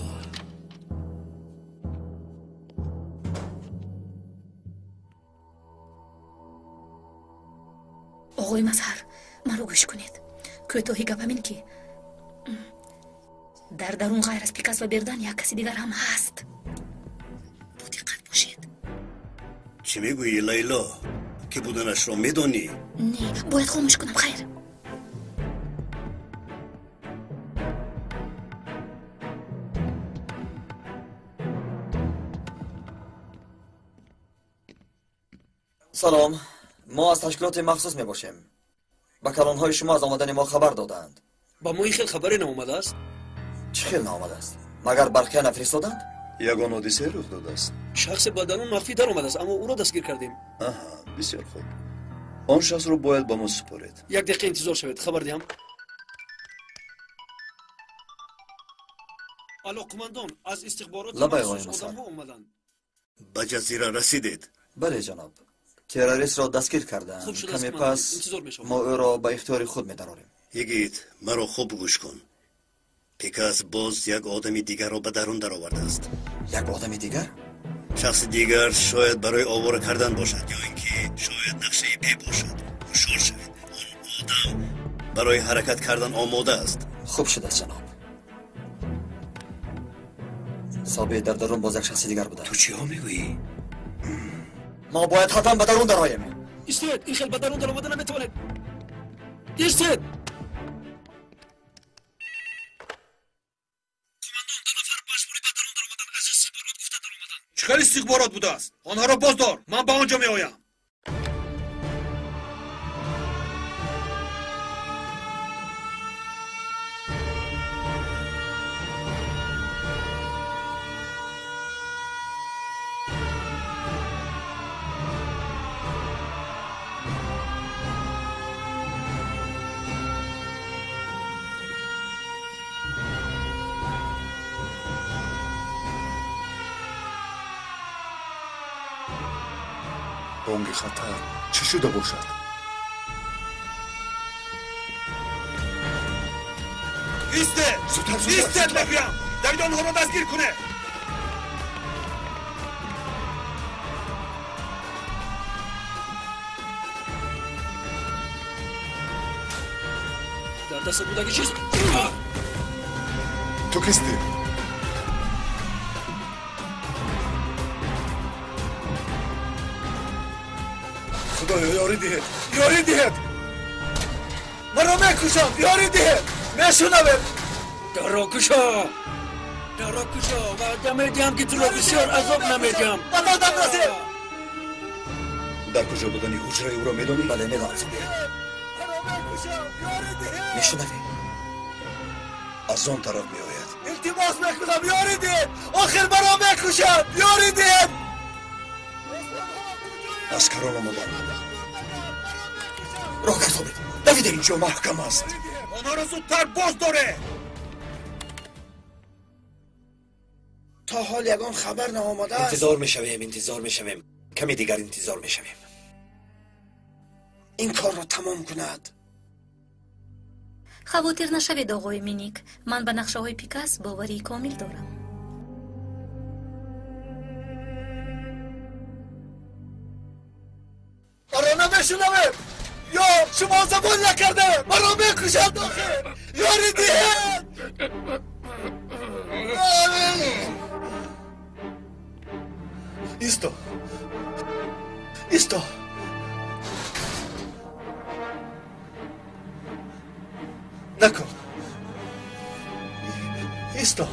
آقای مظهر مرا گوش کنید. کوتاهی گپ همین که در درون غیر از پیکاس و بردن یک کسی دیگر هم هست. با دقت باشید. چی میگویی لیلا؟ که بودنش را میدانی؟ نه باید خاموش کنم. خیر سلام، ما از تشکیلات مخصوص می باشیم. با کلانهای شما از آمدن ما خبر دادند. با ما این خیل خبری نامده است؟ چه خیل نامده است؟ مگر برقیه نفرستادند؟ یگان حادثه رخ داده است. شخص با درون مخفی در آمده است اما او را دستگیر کردیم. آها، بسیار خوب. آن شخص رو باید با ما سپارید. یک دقیقه انتظار شوید، خبر دهم. الو قماندان، از استخبارات مخصوص آدم ها اومدن. به جزیره رسیدید؟ بله جناب. تروریست را دستگیر کردند. کمی پس ما او را به اختیار خود می‌داریم. یگید مرا خوب گوش کن. پیکاس باز یک آدمی دیگر را به درون در آورده است. یک آدمی دیگر؟ شخص دیگر شاید برای آواره کردن باشد یا اینکه شاید نقشه پی باشد. هوشیار شوید. آن آدم برای حرکت کردن آماده است. خوب شده جناب. صابه در درون باز یک شخص دیگر بوده. تو چی ها میگویی؟ ما باید حتما به درون درآییم. ایستید، این خیل به درون در آمدن نمیتواند. ایستید. چقدر استخبارات بوده است؟ آنها را بازدار. من به آنجا می آیم. بانگ خطر چه شده باشد؟ ایستید بگویم. دوید آنها را دستگیر کنه. در دست بودگی چیست؟ تو کستی؟ خدایا یاری دهید، یاری دهید. مرا میکشند، یاری دهید. میشنوید. در را کشا و دمیدیم که تو را بسیار عذاب نمیدیم. بدادم رسید. در کجا بودنی حجره او را میدانی؟ بله میدانم. میشنوی؟ از آن طرف میآید. التماس میکنم یاری دهید. آخر مرا میکشند، یاری دهید. عسکران آمدند. راه گردانید. دوید اینجا محکم است. آنها را زودتر باز داره. تا حال یگان خبر ناماده است. انتظار میشویم. کمی دیگر انتظار میشویم. این کار را تمام کند. خواطر نشوید آقای مینیک. من به نقشه های پیکاس باوری کامل دارم. مرا نمیشنوید. یا شما زبان نکرده. مرا میکشند آخر. یاری دهید. ایستا. نکن. ایستا.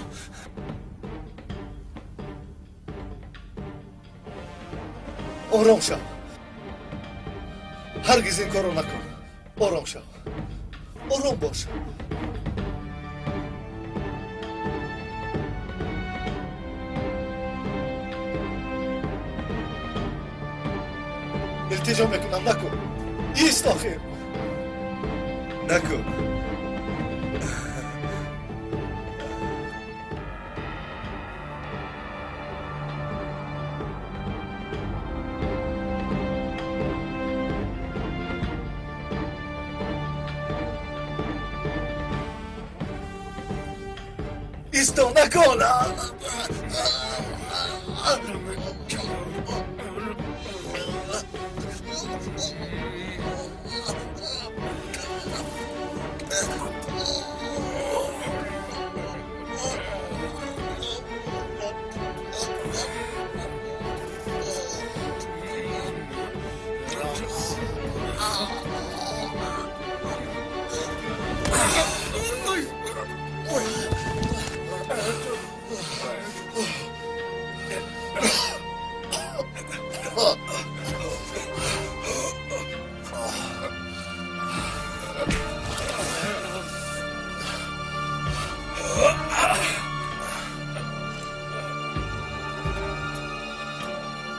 آرام شو. هرگز این کارو نکن. آرام شو. آرام باش. التجا میکنم نکن. ایست آخر. نکن. آهسته نکن.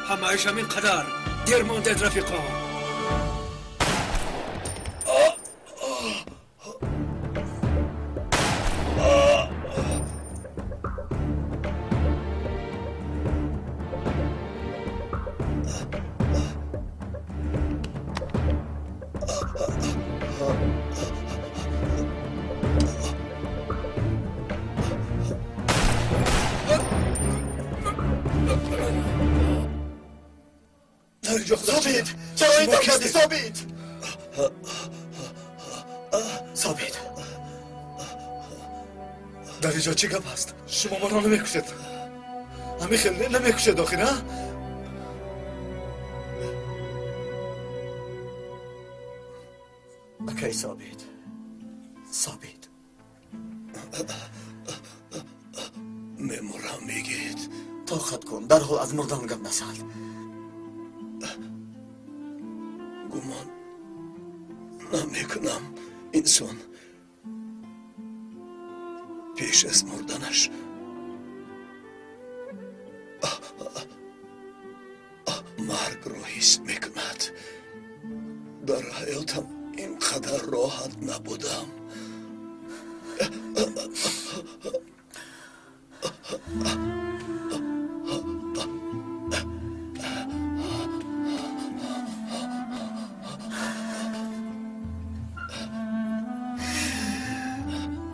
همایش همین قدر دیر ماندید رفیقا. ثابت چرا این کردی ثابت؟ ثابت در اینجا چی گپ هست؟ شما ما را نمیکشید همین خیلی نمیکشید آخی نه؟ اکی ثابت میمورم میگید طاقت کن در حال از مردن گپ نسال گمان نمیکنم انسان پیش از مردنش مرگ رو حس میکند. در حیاتم اینقدر راحت نبودم.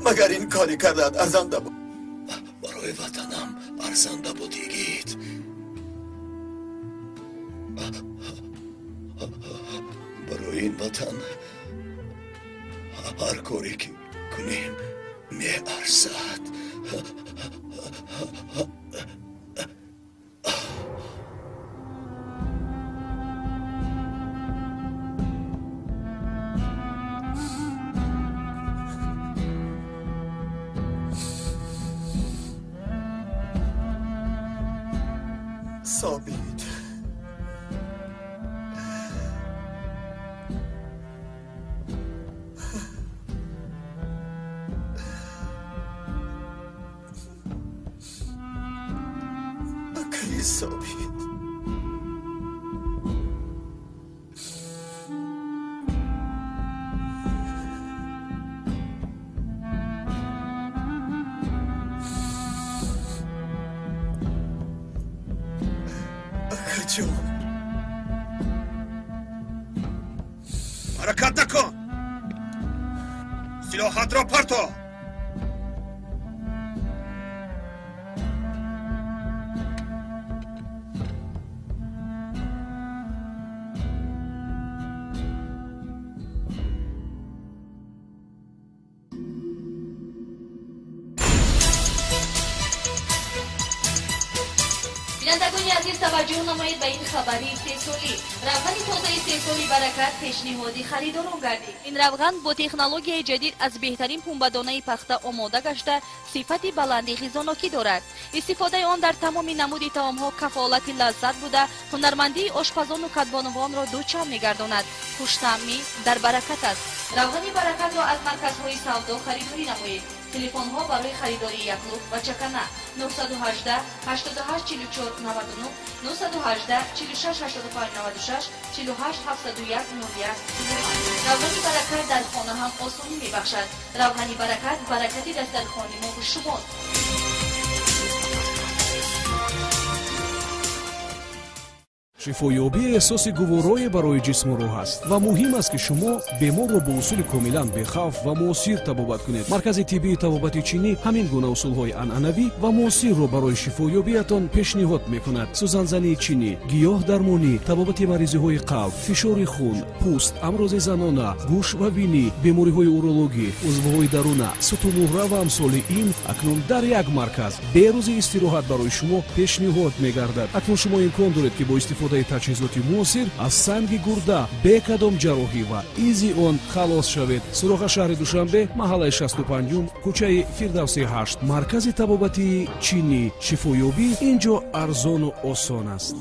مگر این کاری کردن ارزنده بود؟ برای وطنم ارزنده بودیگید. برای این وطن هر کاری که کنیم می ارزد. ثابت اکی ثابت جون حرکت نکن. سلاحت را پرتو. بینندگان عزیز توجه نمایید به این خبری اتصالی. روغن تازه استحصالی برکت پیشنهادی خریداران گردید. این روغن با تکنولوژی جدید از بهترین پنبه‌دانه پخته آماده گشته صفت بلند غذانوکی دارد. استفاده آن در تمام نمود طعام‌ها کفالت لذت بوده هنرمندی آشپزان و کدبانوان را دوچار می‌گرداند. خوش‌طعمی در برکت است. روغن برکت را از مرکزهای سودا خریداری نمایید. تلفن ها برای خریداری یکلوف و چکنه 918 88 44 99 918 46 85 96 48 701 01 روغن برکت در خانه هم آسانی میبخشد. روغن برکت برکتی دسترخوانی ما و شما. шифоёбӣ эҳсоси гуворое барои ҷисму рӯҳ аст ва муҳим аст ки шумо беморро бо усули комилан бехавф ва муосир табобат кунед. Маркази тиббии табобати чинӣ ҳамин гуна усулҳои анъанавӣ ва муосирро барои шифоёбиятон пешниҳод мекунад. сӯзанзании чинӣ, гиёҳдармонӣ, табобати маризиҳои қалб, фишори хун, пӯст, амрози занона, гӯш ва бинӣ, бемориҳои урологӣ, узвҳои даруна, сутумуҳра ва амсоли ин акнун дар як марказ берӯзи истироҳат барои шумо пешниҳод мегардад. акнун шумо имкон доред ки бо истифодаи таҷҳизоти муосир аз санги гурда бе кадом ҷарроҳӣ ва изи он халос шавед. суроға шаҳри душанбе, маҳаллаи 65, кӯчаи фирдавси 8. маркази табобати чинӣ, шифоёбӣ инҷо арзону осон аст.